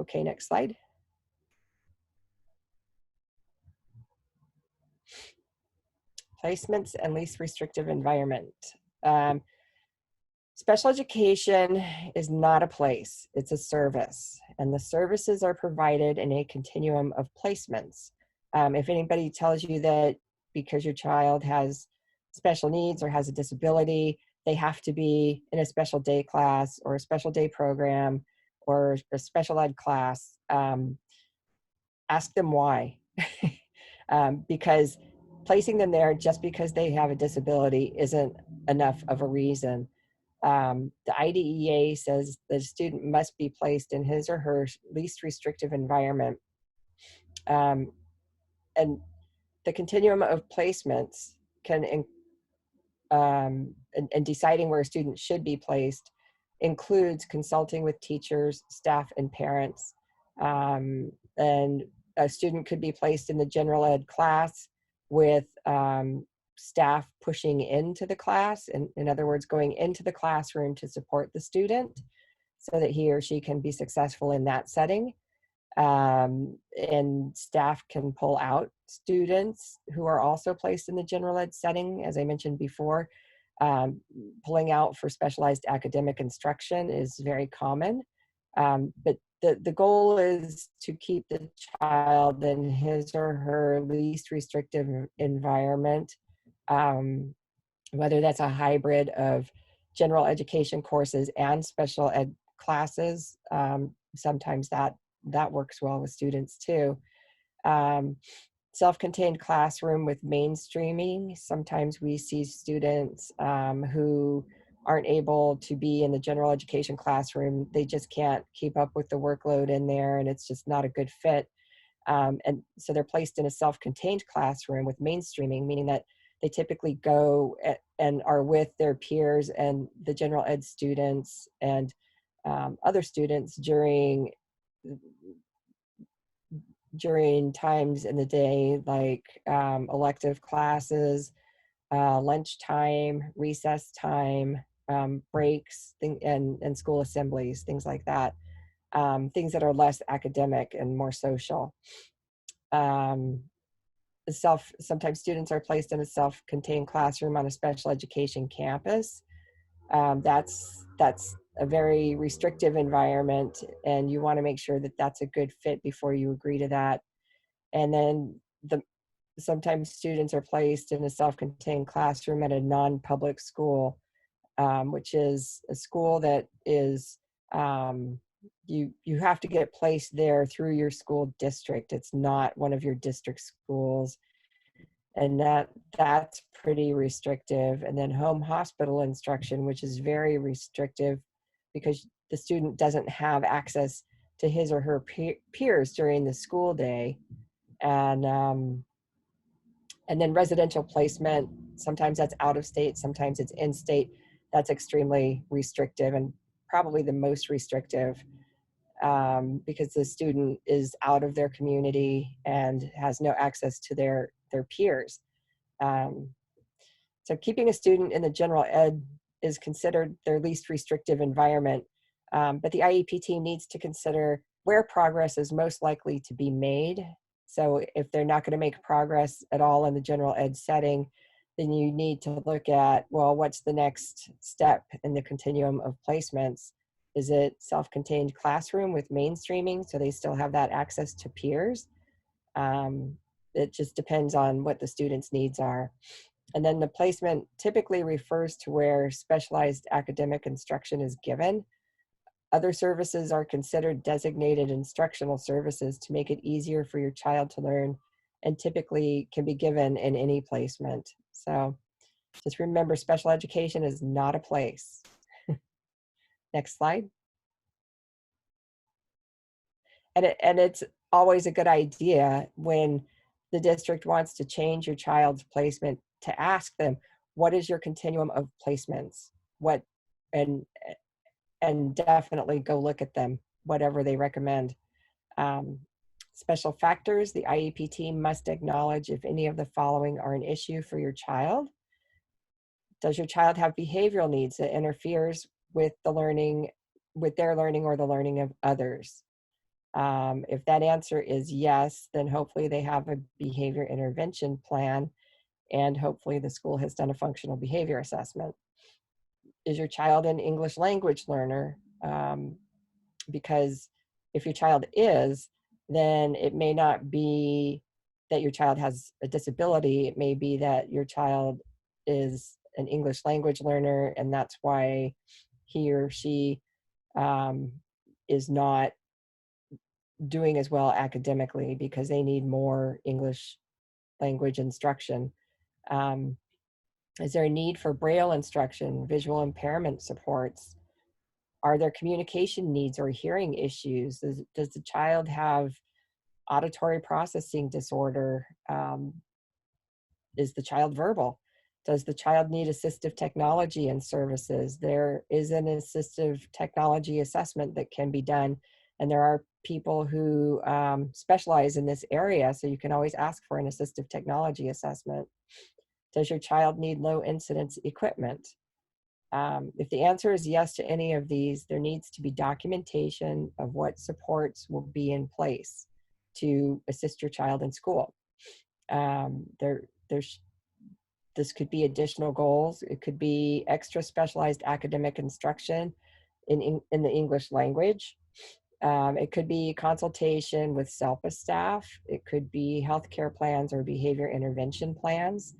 Okay, next slide. Placements and least restrictive environment. Special education is not a place, it's a service, and the services are provided in a continuum of placements. If anybody tells you that because your child has special needs or has a disability, they have to be in a special day class or a special day program or a special ed class, ask them why. Because placing them there just because they have a disability isn't enough of a reason. The IDEA says the student must be placed in his or her least restrictive environment. And the continuum of placements can, and deciding where a student should be placed, includes consulting with teachers, staff, and parents. And a student could be placed in the general ed class with staff pushing into the class, and in other words, going into the classroom to support the student so that he or she can be successful in that setting. And staff can pull out students who are also placed in the general ed setting, as I mentioned before. Pulling out for specialized academic instruction is very common, but the goal is to keep the child in his or her least restrictive environment, whether that's a hybrid of general education courses and special ed classes. Sometimes that works well with students too. Self-contained classroom with mainstreaming. Sometimes we see students who aren't able to be in the general education classroom. They just can't keep up with the workload in there, and it's just not a good fit. And so they're placed in a self-contained classroom with mainstreaming, meaning that they typically go and are with their peers and the general ed students and other students during times in the day, like elective classes, lunchtime, recess time, breaks, and school assemblies, things like that. Things that are less academic and more social. Sometimes students are placed in a self-contained classroom on a special education campus. That's a very restrictive environment, and you want to make sure that that's a good fit before you agree to that. And then sometimes students are placed in a self-contained classroom at a non-public school, which is a school that is, you have to get placed there through your school district. It's not one of your district schools, and that's pretty restrictive. And then home hospital instruction, which is very restrictive because the student doesn't have access to his or her peers during the school day. And then residential placement, sometimes that's out of state, sometimes it's in state. That's extremely restrictive, and probably the most restrictive, because the student is out of their community and has no access to their peers. So keeping a student in the general ed is considered their least restrictive environment, but the IEP team needs to consider where progress is most likely to be made. So if they're not going to make progress at all in the general ed setting, then you need to look at, well, what's the next step in the continuum of placements? Is it self-contained classroom with mainstreaming so they still have that access to peers? It just depends on what the student's needs are. And then the placement typically refers to where specialized academic instruction is given. Other services are considered designated instructional services to make it easier for your child to learn, and typically can be given in any placement. So just remember, special education is not a place. Next slide. And it's always a good idea when the district wants to change your child's placement to ask them, what is your continuum of placements? What, and definitely go look at them, whatever they recommend. Special factors, the IEP team must acknowledge if any of the following are an issue for your child. Does your child have behavioral needs that interferes with the learning, with their learning or the learning of others? If that answer is yes, then hopefully they have a behavior intervention plan, and hopefully the school has done a functional behavior assessment. Is your child an English language learner? Because if your child is, then it may not be that your child has a disability. It may be that your child is an English language learner, and that's why he or she is not doing as well academically, because they need more English language instruction. Is there a need for Braille instruction, visual impairment supports? Are there communication needs or hearing issues? Does the child have auditory processing disorder? Is the child verbal? Does the child need assistive technology and services? There is an assistive technology assessment that can be done, and there are people who specialize in this area, so you can always ask for an assistive technology assessment. Does your child need low incidence equipment? If the answer is yes to any of these, there needs to be documentation of what supports will be in place to assist your child in school. This could be additional goals. It could be extra specialized academic instruction in the English language. It could be consultation with SELPA staff. It could be healthcare plans or behavior intervention plans.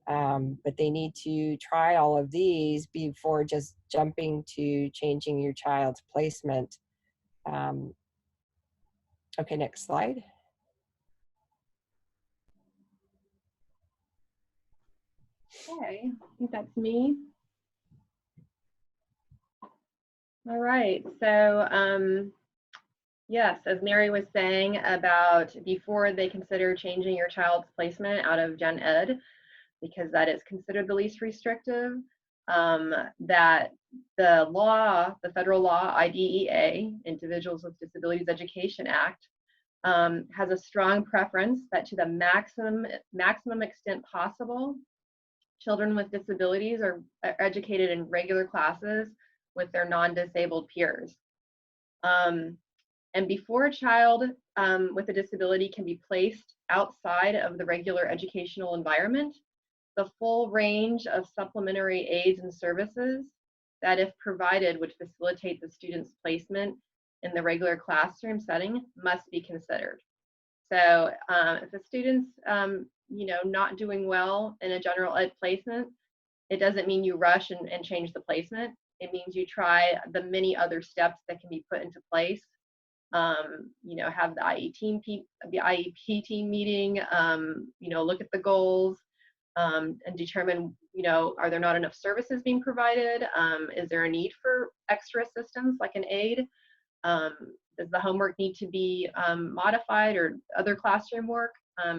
But they need to try all of these before just jumping to changing your child's placement. Okay, next slide. Okay, I think that's me. All right, so yes, as Mary was saying about before they consider changing your child's placement out of Gen Ed, because that is considered the least restrictive, that the law, the federal law, IDEA, Individuals with Disabilities Education Act, has a strong preference that to the maximum extent possible, children with disabilities are educated in regular classes with their non-disabled peers. And before a child with a disability can be placed outside of the regular educational environment, the full range of supplementary aids and services that, if provided, would facilitate the student's placement in the regular classroom setting must be considered. So if a student's not doing well in a general ed placement, it doesn't mean you rush and change the placement. It means you try the many other steps that can be put into place. Have the IEP team meeting, look at the goals, and determine, are there not enough services being provided? Is there a need for extra assistance like an aid? Does the homework need to be modified, or other classroom work?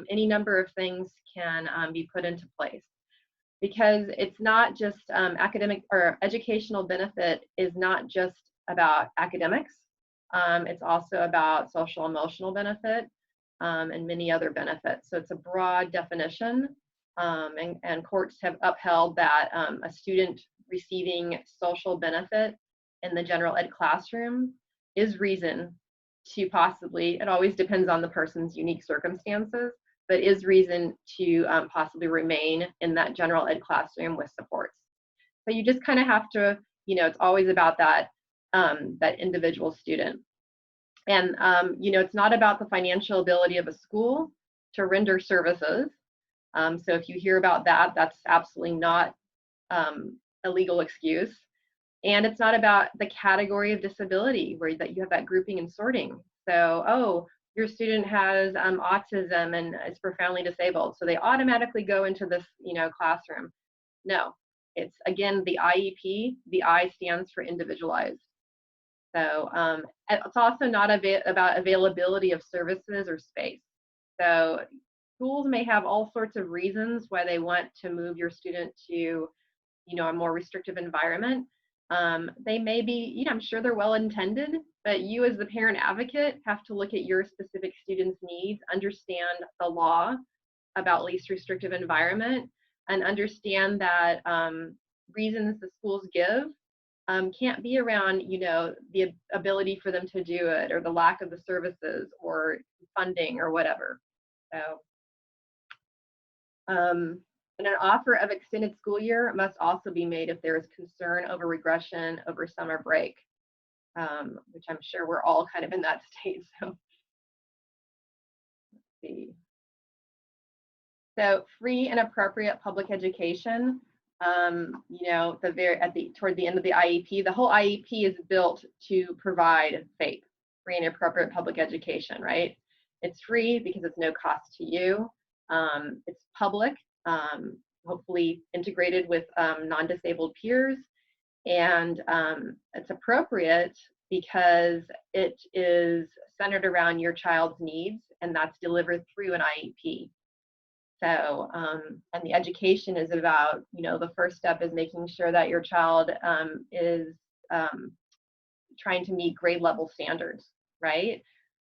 Any number of things can be put into place, because it's not just academic or educational benefit is not just about academics. It's also about social emotional benefit and many other benefits. So it's a broad definition, and courts have upheld that a student receiving social benefit in the general ed classroom is reason to possibly, it always depends on the person's unique circumstances, but is reason to possibly remain in that general ed classroom with supports. So you just kind of have to, it's always about that, that individual student. And, it's not about the financial ability of a school to render services. So if you hear about that, that's absolutely not a legal excuse. And it's not about the category of disability that you have that grouping and sorting. So, your student has autism and is profoundly disabled, so they automatically go into this, classroom. No, it's again the IEP. The I stands for individualized. So it's also not about availability of services or space. So schools may have all sorts of reasons why they want to move your student to, a more restrictive environment. They may be, I'm sure they're well intended, but you as the parent advocate have to look at your specific student's needs, understand the law about least restrictive environment, and understand that reasons the schools give can't be around, the ability for them to do it, or the lack of the services or funding or whatever. So, and an offer of extended school year must also be made if there is concern over regression over summer break, which I'm sure we're all kind of in that state. So, let's see. So, free and appropriate public education. Toward the end of the IEP, the whole IEP is built to provide FAPE, free and appropriate public education, right? It's free because it's no cost to you. It's public, hopefully integrated with non-disabled peers, and it's appropriate because it is centered around your child's needs, and that's delivered through an IEP. So, and the education is about, the first step is making sure that your child is trying to meet grade level standards, right?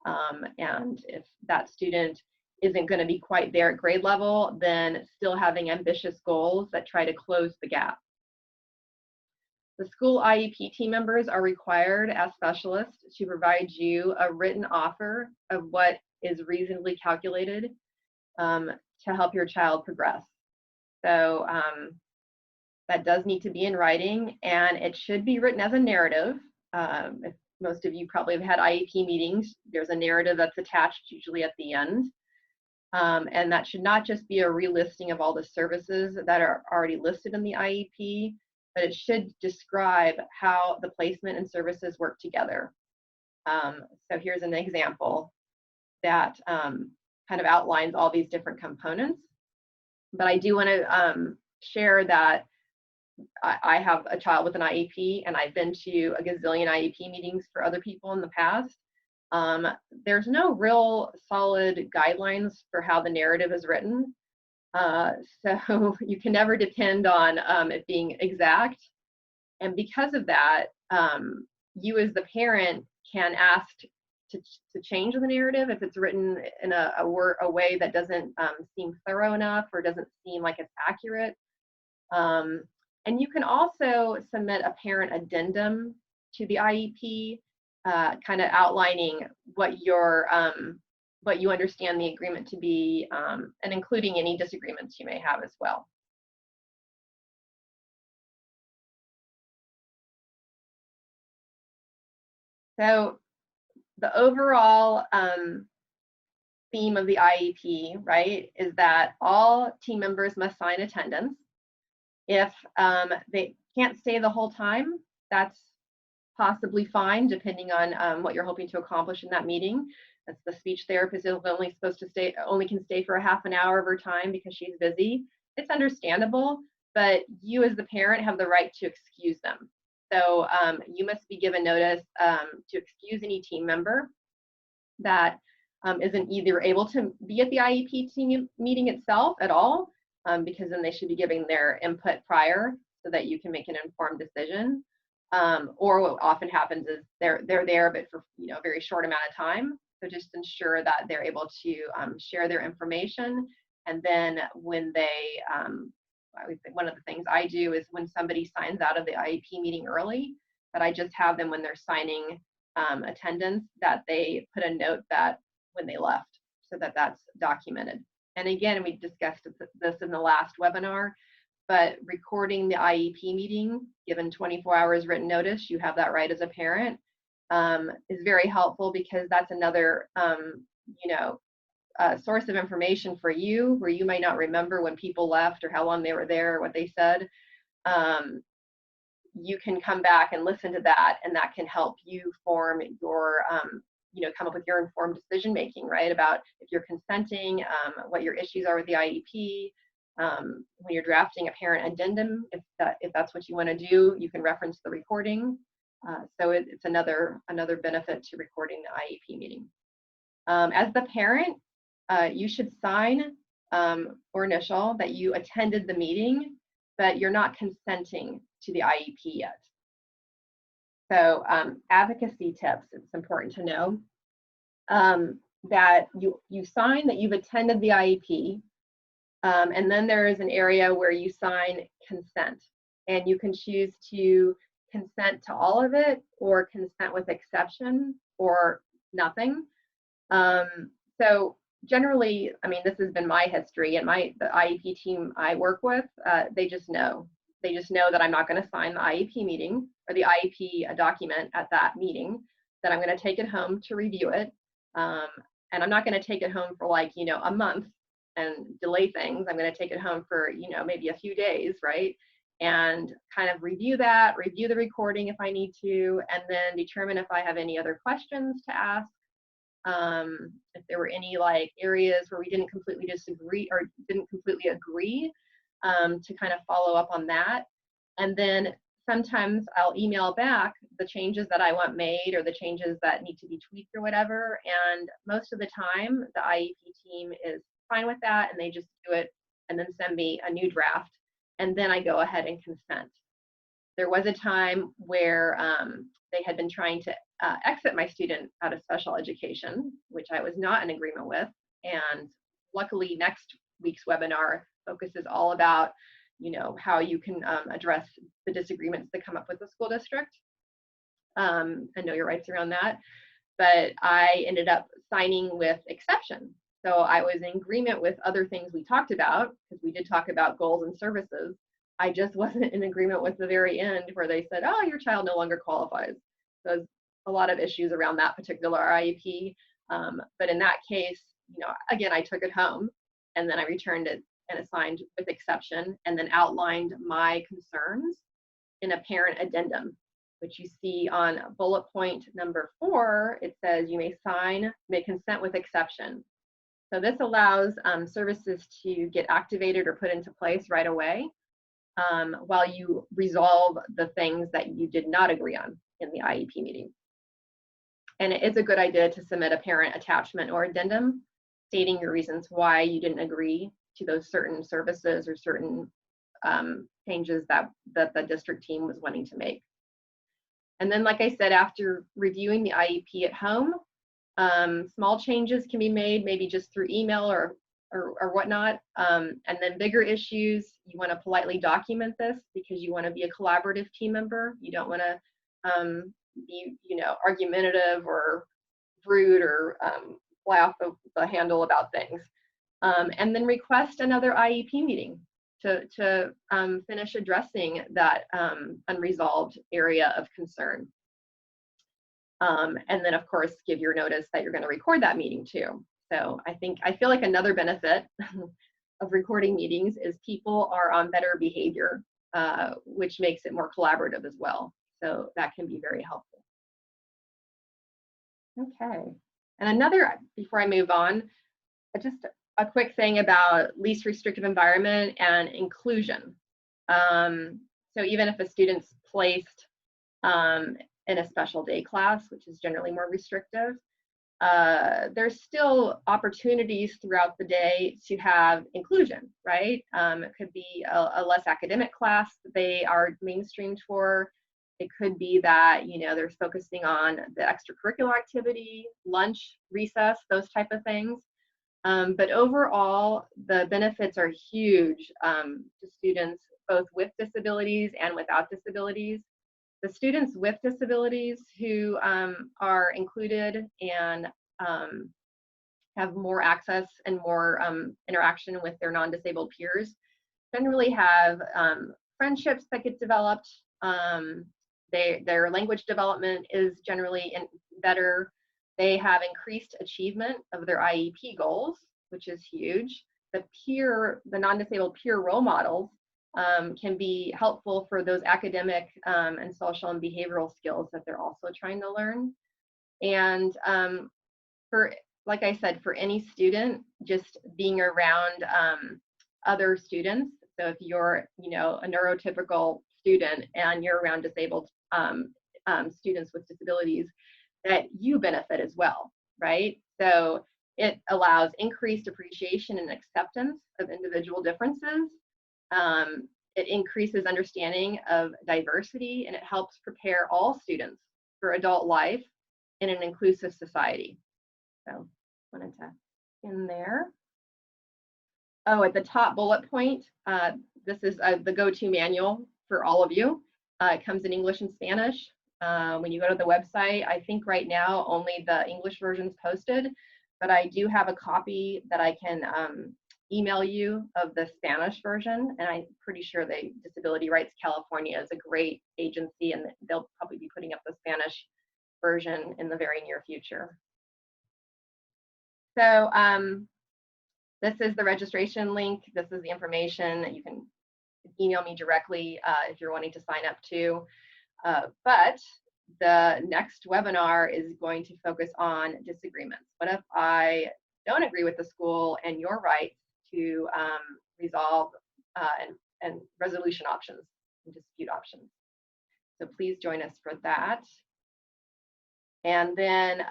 And if that student isn't going to be quite there at grade level, then still having ambitious goals that try to close the gap. The school IEP team members are required as specialists to provide you a written offer of what is reasonably calculated to help your child progress. So that does need to be in writing, and it should be written as a narrative. If most of you probably have had IEP meetings, there's a narrative that's attached usually at the end. And that should not just be a relisting of all the services that are already listed in the IEP, but it should describe how the placement and services work together. So here's an example that kind of outlines all these different components. But I do want to share that I have a child with an IEP, and I've been to a gazillion IEP meetings for other people in the past. There's no real solid guidelines for how the narrative is written. So you can never depend on it being exact. And because of that, you as the parent can ask to change the narrative if it's written in a way that doesn't seem thorough enough or doesn't seem like it's accurate. And you can also submit a parent addendum to the IEP, kind of outlining what you understand the agreement to be, and including any disagreements you may have as well. So the overall theme of the IEP, right, is that all team members must sign attendance. If they can't stay the whole time, that's possibly fine, depending on what you're hoping to accomplish in that meeting. That's the speech therapist is only supposed to stay, only can stay for a half an hour of her time because she's busy. It's understandable, but you as the parent have the right to excuse them. So you must be given notice to excuse any team member that isn't either able to be at the IEP team meeting itself at all, because then they should be giving their input prior so that you can make an informed decision. Or what often happens is they're there, but for a very short amount of time. So just ensure that they're able to share their information. And then when they, one of the things I do is when somebody signs out of the IEP meeting early, that I just have them when they're signing attendance, that they put a note that when they left, so that that's documented. And again, we discussed this in the last webinar, but recording the IEP meeting, given 24 hours written notice, you have that right as a parent, is very helpful, because that's another source of information for you, where you might not remember when people left or how long they were there or what they said. You can come back and listen to that, and that can help you form your come up with your informed decision making, right? About if you're consenting, what your issues are with the IEP. When you're drafting a parent addendum, if that's what you want to do, you can reference the recording. So it's another benefit to recording the IEP meeting. As the parent, you should sign or initial that you attended the meeting, but you're not consenting to the IEP yet. So advocacy tips, it's important to know that you sign that you've attended the IEP, and then there is an area where you sign consent, and you can choose to consent to all of it or consent with exception or nothing. So generally, I mean, this has been my history, and the IEP team I work with, they just know. They just know that I'm not going to sign the IEP meeting or the IEP document at that meeting, that I'm going to take it home to review it. And I'm not going to take it home for like, a month and delay things. I'm going to take it home for, maybe a few days, right? And kind of review the recording if I need to, and then determine if I have any other questions to ask. If there were any like areas where we didn't completely disagree or didn't completely agree, to kind of follow up on that. And then sometimes I'll email back the changes that I want made or the changes that need to be tweaked or whatever. And most of the time, the IEP team is fine with that, and they just do it and then send me a new draft. And then I go ahead and consent. There was a time where they had been trying to exit my student out of special education, which I was not in agreement with. And luckily, next week's webinar focuses all about, how you can address the disagreements that come up with the school district and know your rights around that. But I ended up signing with exception. So I was in agreement with other things we talked about, because we did talk about goals and services. I just wasn't in agreement with the very end where they said, oh, your child no longer qualifies. So there's a lot of issues around that particular IEP. But in that case, again, I took it home and then I returned it and assigned with exception, and then outlined my concerns in a parent addendum, which you see on bullet point number 4. It says you may consent with exception. So this allows services to get activated or put into place right away, while you resolve the things that you did not agree on in the IEP meeting. And it is a good idea to submit a parent attachment or addendum stating your reasons why you didn't agree to those certain services or certain changes that the district team was wanting to make. And then, like I said, after reviewing the IEP at home, small changes can be made, maybe just through email or whatnot. And then bigger issues, you want to politely document this because you want to be a collaborative team member. You don't want to be, argumentative or rude or fly off the handle about things. And then request another IEP meeting to finish addressing that unresolved area of concern. And then, of course, give your notice that you're going to record that meeting too. So I feel like another benefit of recording meetings is people are on better behavior, which makes it more collaborative as well. So that can be very helpful. Okay. And another, before I move on, just a quick thing about least restrictive environment and inclusion. So even if a student's placed in a special day class, which is generally more restrictive, there's still opportunities throughout the day to have inclusion, right? It could be a less academic class that they are mainstreamed for. It could be that, they're focusing on the extracurricular activity, lunch, recess, those type of things. But overall, the benefits are huge to students, both with disabilities and without disabilities. The students with disabilities who are included and have more access and more interaction with their non-disabled peers generally have friendships that get developed. Their language development is generally better. They have increased achievement of their IEP goals, which is huge. The non-disabled peer role models can be helpful for those academic and social and behavioral skills that they're also trying to learn. And for, like I said, for any student, just being around other students. So if you're, you know, a neurotypical student and you're around disabled students with disabilities, that you benefit as well, right? So it allows increased appreciation and acceptance of individual differences. It increases understanding of diversity, and it helps prepare all students for adult life in an inclusive society. So wanted to in there. Oh, at the top bullet point, this is the go-to manual for all of you. It comes in English and Spanish. When you go to the website, I think right now only the English version's posted, but I do have a copy that I can email you of the Spanish version, and I'm pretty sure Disability Rights California is a great agency, and they'll probably be putting up the Spanish version in the very near future. So this is the registration link. This is the information that you can email me directly if you're wanting to sign up too. But the next webinar is going to focus on disagreements. What if I don't agree with the school and your rights to resolve and resolution options and dispute options? So please join us for that. And then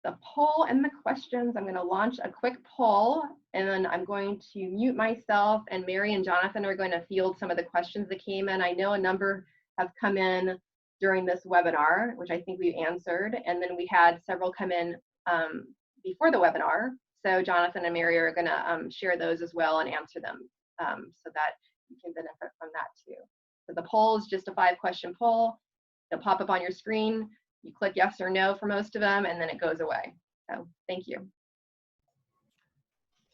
the poll and the questions, I'm going to launch a quick poll, and then I'm going to mute myself, and Mary and Jonathan are going to field some of the questions that came in. I know a number have come in during this webinar, which I think we answered, and then we had several come in before the webinar. So Jonathan and Mary are going to share those as well and answer them so that you can benefit from that too. So the poll is just a 5-question poll. It'll pop up on your screen. You click yes or no for most of them, and then it goes away. So thank you.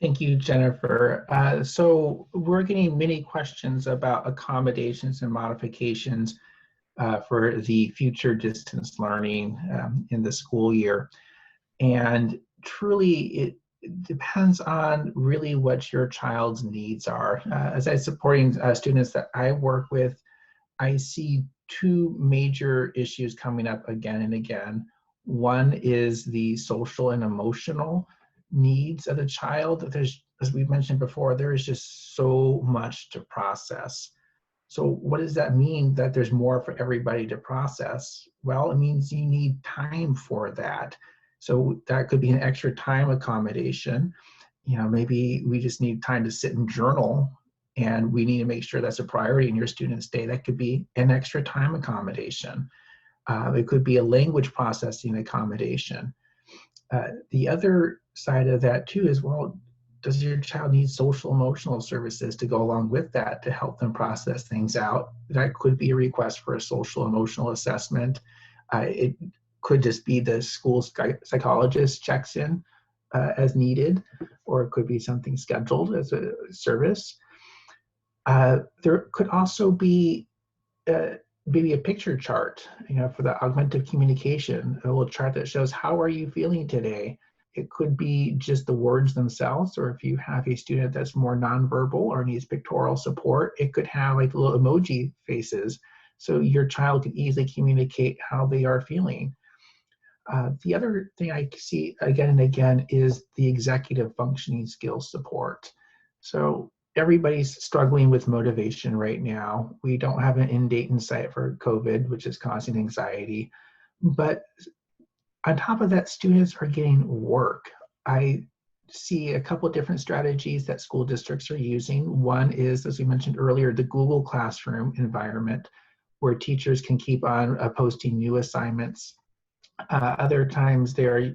Thank you, Jennifer. So we're getting many questions about accommodations and modifications for the future distance learning in the school year. And truly, it depends on really what your child's needs are. As I'm supporting students that I work with, I see 2 major issues coming up again and again. One is the social and emotional needs of the child. There's, as we mentioned before, there is just so much to process. So what does that mean that there's more for everybody to process? Well, it means you need time for that. So that could be an extra time accommodation. You know, maybe we just need time to sit and journal, and we need to make sure that's a priority in your student's day. That could be an extra time accommodation. It could be a language processing accommodation. The other side of that too is, well, does your child need social emotional services to go along with that to help them process things out? That could be a request for a social emotional assessment. It could just be the school psychologist checks in as needed, or it could be something scheduled as a service. There could also be maybe a picture chart, you know, for the augmentative communication, a little chart that shows how are you feeling today. It could be just the words themselves, or if you have a student that's more nonverbal or needs pictorial support, it could have like little emoji faces, so your child can easily communicate how they are feeling. The other thing I see again and again is the executive functioning skills support. So everybody's struggling with motivation right now. We don't have an end date in sight for COVID, which is causing anxiety. But on top of that, students are getting work. I see a couple of different strategies that school districts are using. One is, as we mentioned earlier, the Google Classroom environment, where teachers can keep on posting new assignments. Other times they're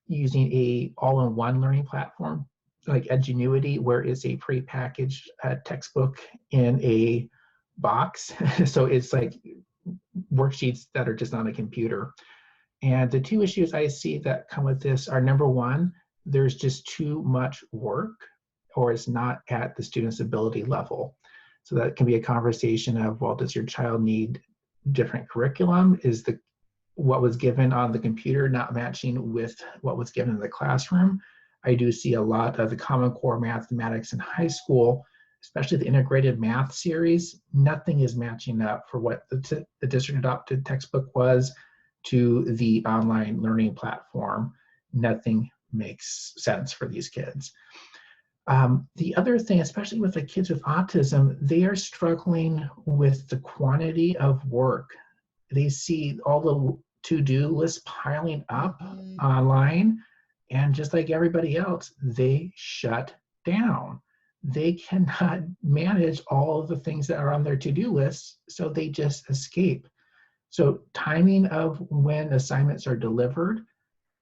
using a all-in-one learning platform like Edgenuity, where it's a prepackaged textbook in a box. So it's like worksheets that are just on a computer. And the 2 issues I see that come with this are, number one, there's just too much work, or it's not at the student's ability level. So that can be a conversation of, well, does your child need different curriculum? Is what was given on the computer not matching with what was given in the classroom? I do see a lot of the Common Core mathematics in high school, especially the integrated math series. Nothing is matching up for what the district adopted textbook was to the online learning platform, nothing makes sense for these kids. The other thing, especially with the kids with autism, they are struggling with the quantity of work. They see all the to-do lists piling up online, and just like everybody else, they shut down. They cannot manage all of the things that are on their to-do lists, so they just escape. So timing of when assignments are delivered,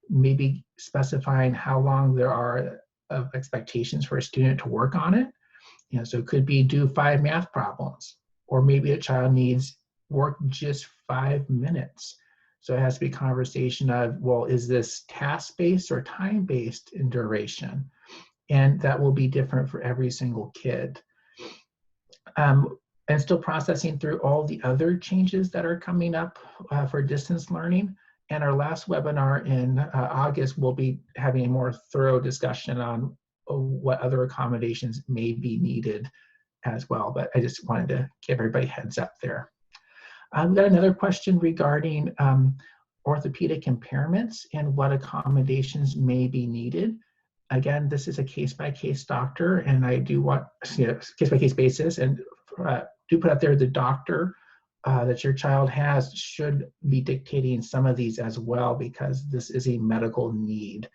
maybe specifying how long there are of expectations for a student to work on it. So it could be do 5 math problems, or maybe a child needs work just 5 minutes. So it has to be a conversation of, well, is this task-based or time-based in duration? And that will be different for every single kid. And still processing through all the other changes that are coming up for distance learning. And our last webinar in August, we'll be having a more thorough discussion on what other accommodations may be needed as well. But I just wanted to give everybody heads up there. We've got another question regarding orthopedic impairments and what accommodations may be needed. Again, this is a case-by-case doctor, and I do want case-by-case basis, and do put out there the doctor that your child has should be dictating some of these as well, because this is a medical need.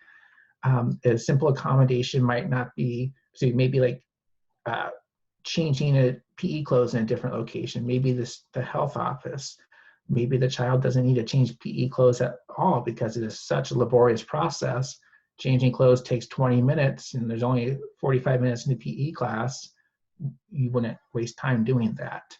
A simple accommodation might not be, so maybe like changing a PE clothes in a different location, maybe the health office. Maybe the child doesn't need to change PE clothes at all because it is such a laborious process. Changing clothes takes 20 minutes and there's only 45 minutes in the PE class. You wouldn't waste time doing that.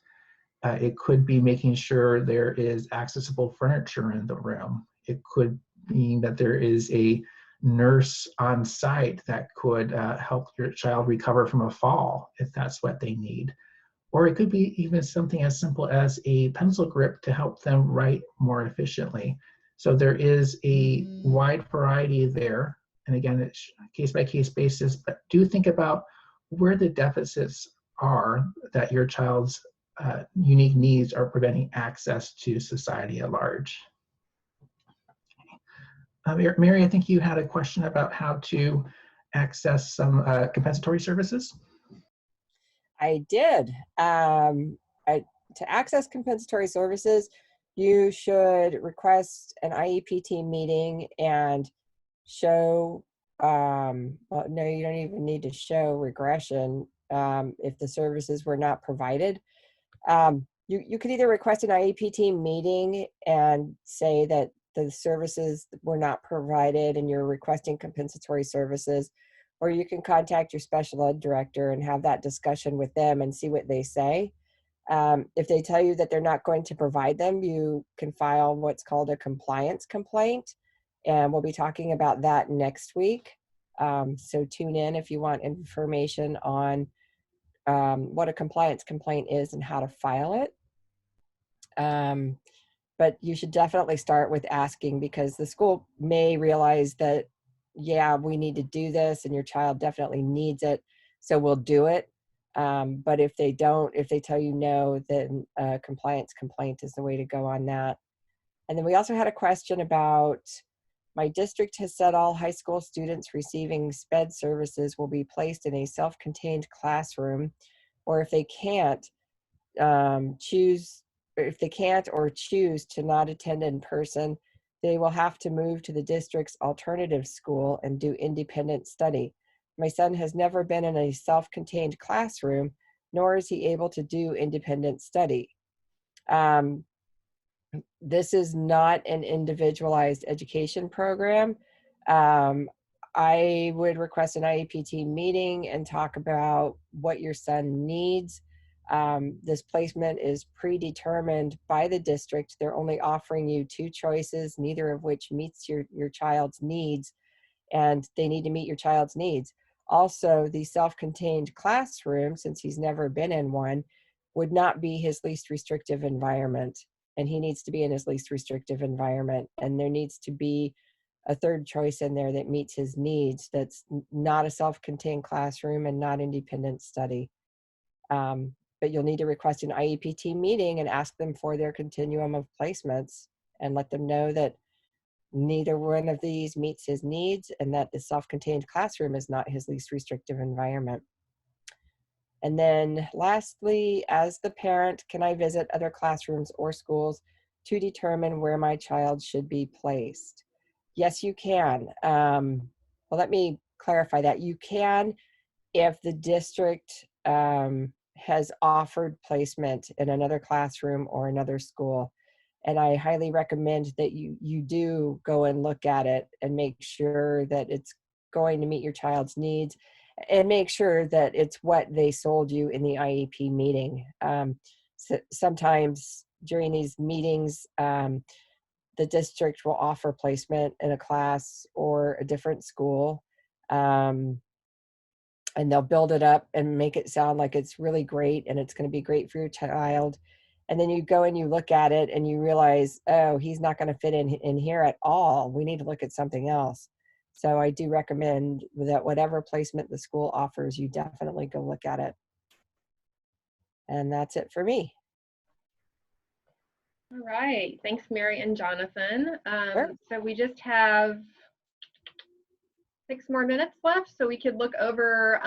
It could be making sure there is accessible furniture in the room. It could mean that there is a nurse on site that could help your child recover from a fall if that's what they need. Or it could be even something as simple as a pencil grip to help them write more efficiently. So there is a wide variety there. And again, it's case-by-case basis, but do think about where the deficits are that your child's unique needs are preventing access to society at large. Mary, I think you had a question about how to access some compensatory services. I did. To access compensatory services, you should request an IEP team meeting and show, well, no, you don't even need to show regression if the services were not provided. You could either request an IEP team meeting and say that the services were not provided and you're requesting compensatory services, or you can contact your special ed director and have that discussion with them and see what they say. If they tell you that they're not going to provide them, you can file what's called a compliance complaint, and we'll be talking about that next week. So tune in if you want information on what a compliance complaint is and how to file it. But you should definitely start with asking, because the school may realize that, yeah, we need to do this and your child definitely needs it, so we'll do it. But if they don't, if they tell you no, then a compliance complaint is the way to go on that. And then we also had a question about, my district has said all high school students receiving SPED services will be placed in a self-contained classroom, or if they can't, or choose to not attend in person, they will have to move to the district's alternative school and do independent study. My son has never been in a self-contained classroom, nor is he able to do independent study. This is not an individualized education program. I would request an IEP team meeting and talk about what your son needs. This placement is predetermined by the district. They're only offering you 2 choices, neither of which meets your child's needs, and they need to meet your child's needs. Also, the self-contained classroom, since he's never been in one, would not be his least restrictive environment, and he needs to be in his least restrictive environment. And there needs to be a 3rd choice in there that meets his needs, that's not a self-contained classroom and not independent study. But you'll need to request an IEP team meeting and ask them for their continuum of placements and let them know that neither one of these meets his needs and that the self-contained classroom is not his least restrictive environment. And then lastly, as the parent, can I visit other classrooms or schools to determine where my child should be placed? Yes, you can. Well, let me clarify that. You can if the district has offered placement in another classroom or another school. And I highly recommend that you do go and look at it and make sure that it's going to meet your child's needs, and make sure that it's what they sold you in the IEP meeting. So sometimes during these meetings, the district will offer placement in a class or a different school. And they'll build it up and make it sound like it's really great and it's going to be great for your child. And then you go and you look at it and you realize, oh, he's not going to fit in here at all. We need to look at something else. So I do recommend that whatever placement the school offers, you definitely go look at it. And that's it for me. All right. Thanks, Mary and Jonathan. Sure. So we just have 6 more minutes left, so we could look over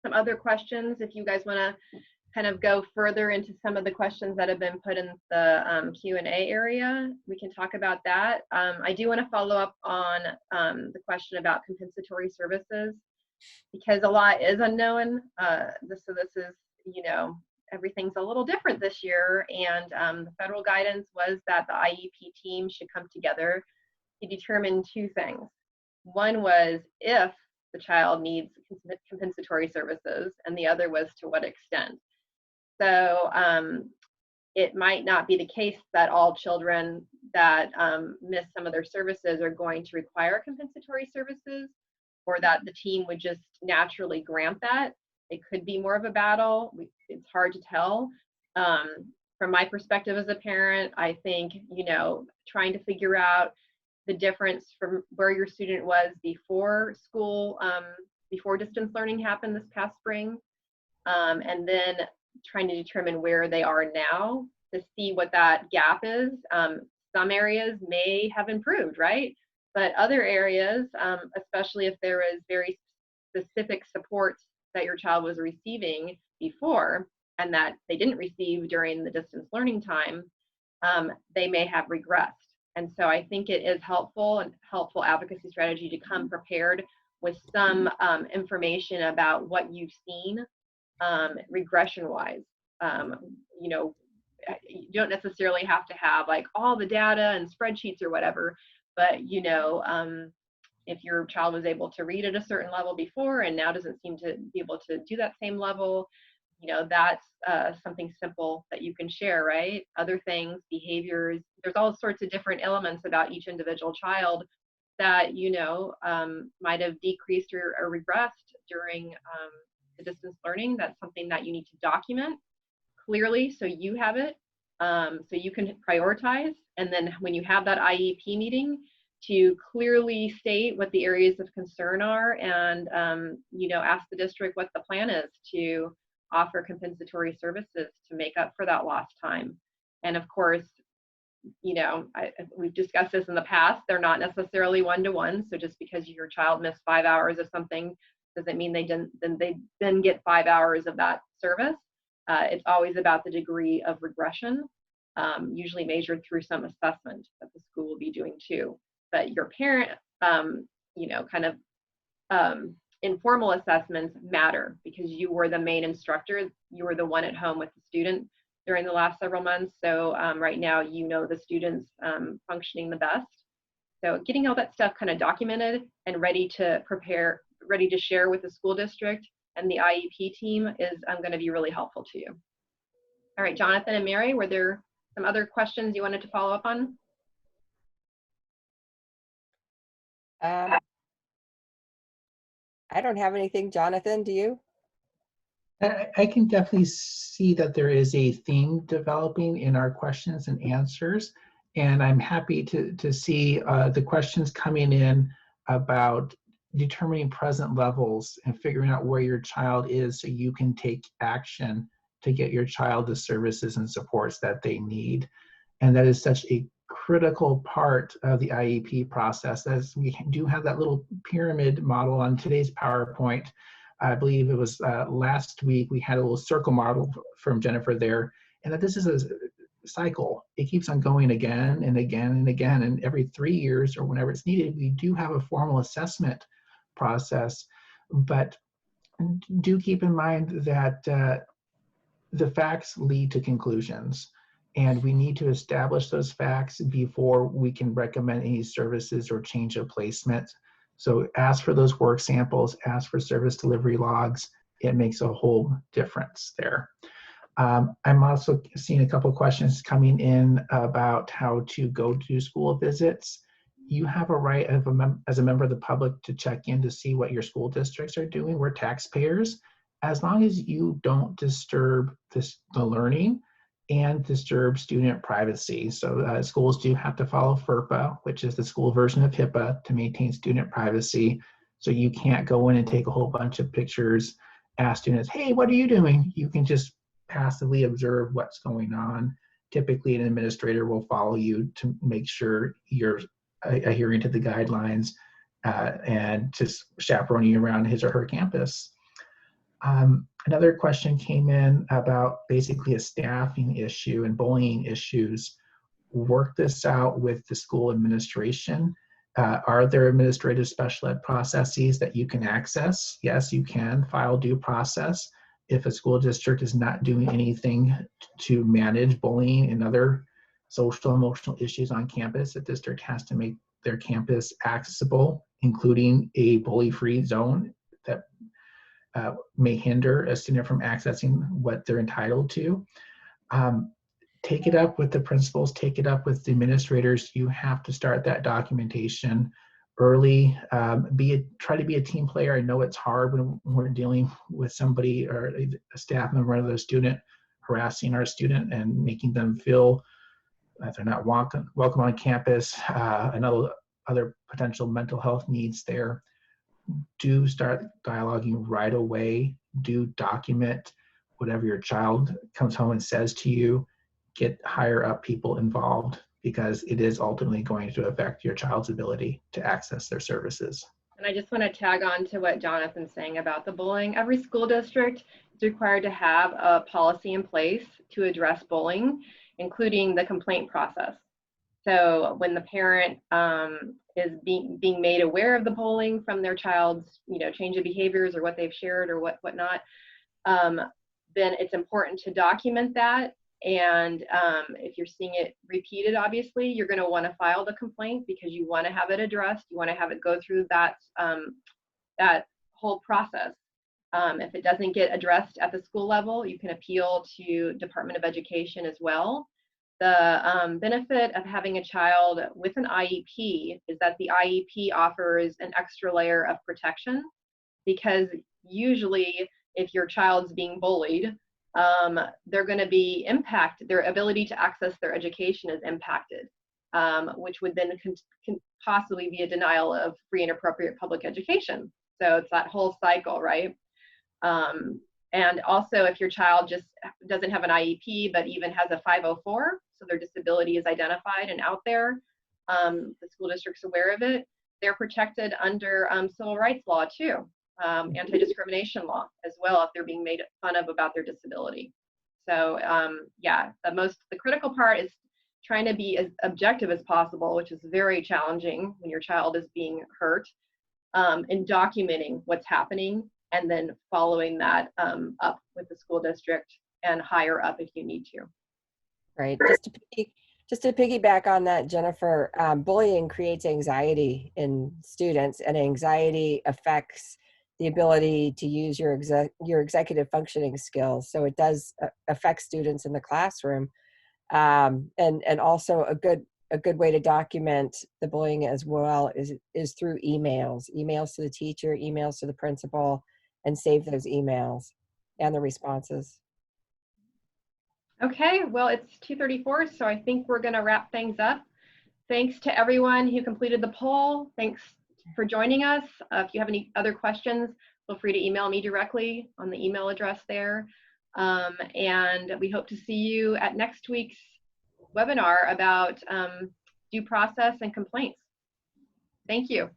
some other questions if you guys want to kind of go further into some of the questions that have been put in the Q&A area. We can talk about that. I do want to follow up on the question about compensatory services, because a lot is unknown. So this is, you know, everything's a little different this year, and the federal guidance was that the IEP team should come together to determine 2 things. One was if the child needs compensatory services, and the other was to what extent. So it might not be the case that all children that miss some of their services are going to require compensatory services, or that the team would just naturally grant that. It could be more of a battle. It's hard to tell. From my perspective as a parent, I think, you know, trying to figure out the difference from where your student was before school, before distance learning happened this past spring, and then trying to determine where they are now to see what that gap is. Some areas may have improved, right? But other areas, especially if there is very specific supports that your child was receiving before and that they didn't receive during the distance learning time, they may have regressed. And so I think it is helpful advocacy strategy to come prepared with some information about what you've seen regression-wise. You know, you don't necessarily have to have like all the data and spreadsheets or whatever, but you know, if your child was able to read at a certain level before and now doesn't seem to be able to do that same level, you know, that's something simple that you can share, right? Other things, behaviors, there's all sorts of different elements about each individual child that, you know, might have decreased or regressed during the distance learning. That's something that you need to document clearly so you have it, so you can prioritize. And then when you have that IEP meeting, to clearly state what the areas of concern are and, you know, ask the district what the plan is to offer compensatory services to make up for that lost time. And of course, you know, we've discussed this in the past, they're not necessarily one-to-one. So just because your child missed 5 hours of something doesn't mean they didn't get 5 hours of that service. It's always about the degree of regression, usually measured through some assessment that the school will be doing too. But your parent, you know, kind of informal assessments matter because you were the main instructor. You were the one at home with the student during the last several months. So right now, you know the students functioning the best. So getting all that stuff kind of documented and ready to prepare, ready to share with the school district and the IEP team is going to be really helpful to you. All right, Jonathan and Mary, were there some other questions you wanted to follow up on? I don't have anything. Jonathan, do you? I can definitely see that there is a theme developing in our questions and answers, and I'm happy to see the questions coming in about determining present levels and figuring out where your child is so you can take action to get your child the services and supports that they need. And that is such a critical part of the IEP process, as we do have that little pyramid model on today's PowerPoint. I believe it was last week we had a little circle model from Jennifer there, and that this is a cycle. It keeps on going again and again and again, and every 3 years or whenever it's needed, we do have a formal assessment process. But do keep in mind that the facts lead to conclusions, and we need to establish those facts before we can recommend any services or change of placement. So ask for those work samples, ask for service delivery logs. It makes a whole difference there. I'm also seeing a couple of questions coming in about how to go to school visits. You have a right as a member of the public to check in to see what your school districts are doing. We're taxpayers. As long as you don't disturb the learning and disturb student privacy. So schools do have to follow FERPA, which is the school version of HIPAA, to maintain student privacy. So you can't go in and take a whole bunch of pictures, ask students, hey, what are you doing? You can just passively observe what's going on. Typically, an administrator will follow you to make sure you're adhering to the guidelines and just chaperoning you around his or her campus. Another question came in about basically a staffing issue and bullying issues. Work this out with the school administration. Are there administrative special ed processes that you can access? Yes, you can file due process. If a school district is not doing anything to manage bullying and other social emotional issues on campus, the district has to make their campus accessible, including a bully-free zone that may hinder a student from accessing what they're entitled to. Take it up with the principals, take it up with the administrators. You have to start that documentation early. Try to be a team player. I know it's hard when we're dealing with somebody or a staff member or another student harassing our student and making them feel that they're not welcome on campus, and other potential mental health needs there. Do start dialoguing right away. Do document whatever your child comes home and says to you. Get higher up people involved, because it is ultimately going to affect your child's ability to access their services. And I just want to tag on to what Jonathan's saying about the bullying. Every school district is required to have a policy in place to address bullying, including the complaint process. So when the parent is being made aware of the bullying from their child's, change of behaviors or what they've shared or whatnot, then it's important to document that. And if you're seeing it repeated, obviously, you're going to want to file the complaint because you want to have it addressed. You want to have it go through that whole process. If it doesn't get addressed at the school level, you can appeal to Department of Education as well. The benefit of having a child with an IEP is that the IEP offers an extra layer of protection, because usually if your child's being bullied, they're going to be impacted. Their ability to access their education is impacted, which would then can possibly be a denial of free and appropriate public education. So it's that whole cycle, right? And also, if your child just doesn't have an IEP, but even has a 504, so their disability is identified and out there, the school district's aware of it, they're protected under civil rights law too. Anti-discrimination law as well, if they're being made fun of about their disability. So yeah, the critical part is trying to be as objective as possible, which is very challenging when your child is being hurt, and documenting what's happening, and then following that up with the school district and higher up if you need to. Right. Just to piggyback on that, Jennifer, bullying creates anxiety in students, and anxiety affects the ability to use your executive functioning skills. So it does affect students in the classroom. And also a good way to document the bullying as well is through emails to the teacher, emails to the principal, and save those emails and the responses. Okay, well, it's 2:34, so I think we're going to wrap things up. Thanks to everyone who completed the poll. Thanks for joining us. If you have any other questions, feel free to email me directly on the email address there. And we hope to see you at next week's webinar about due process, and complaints. Thank you.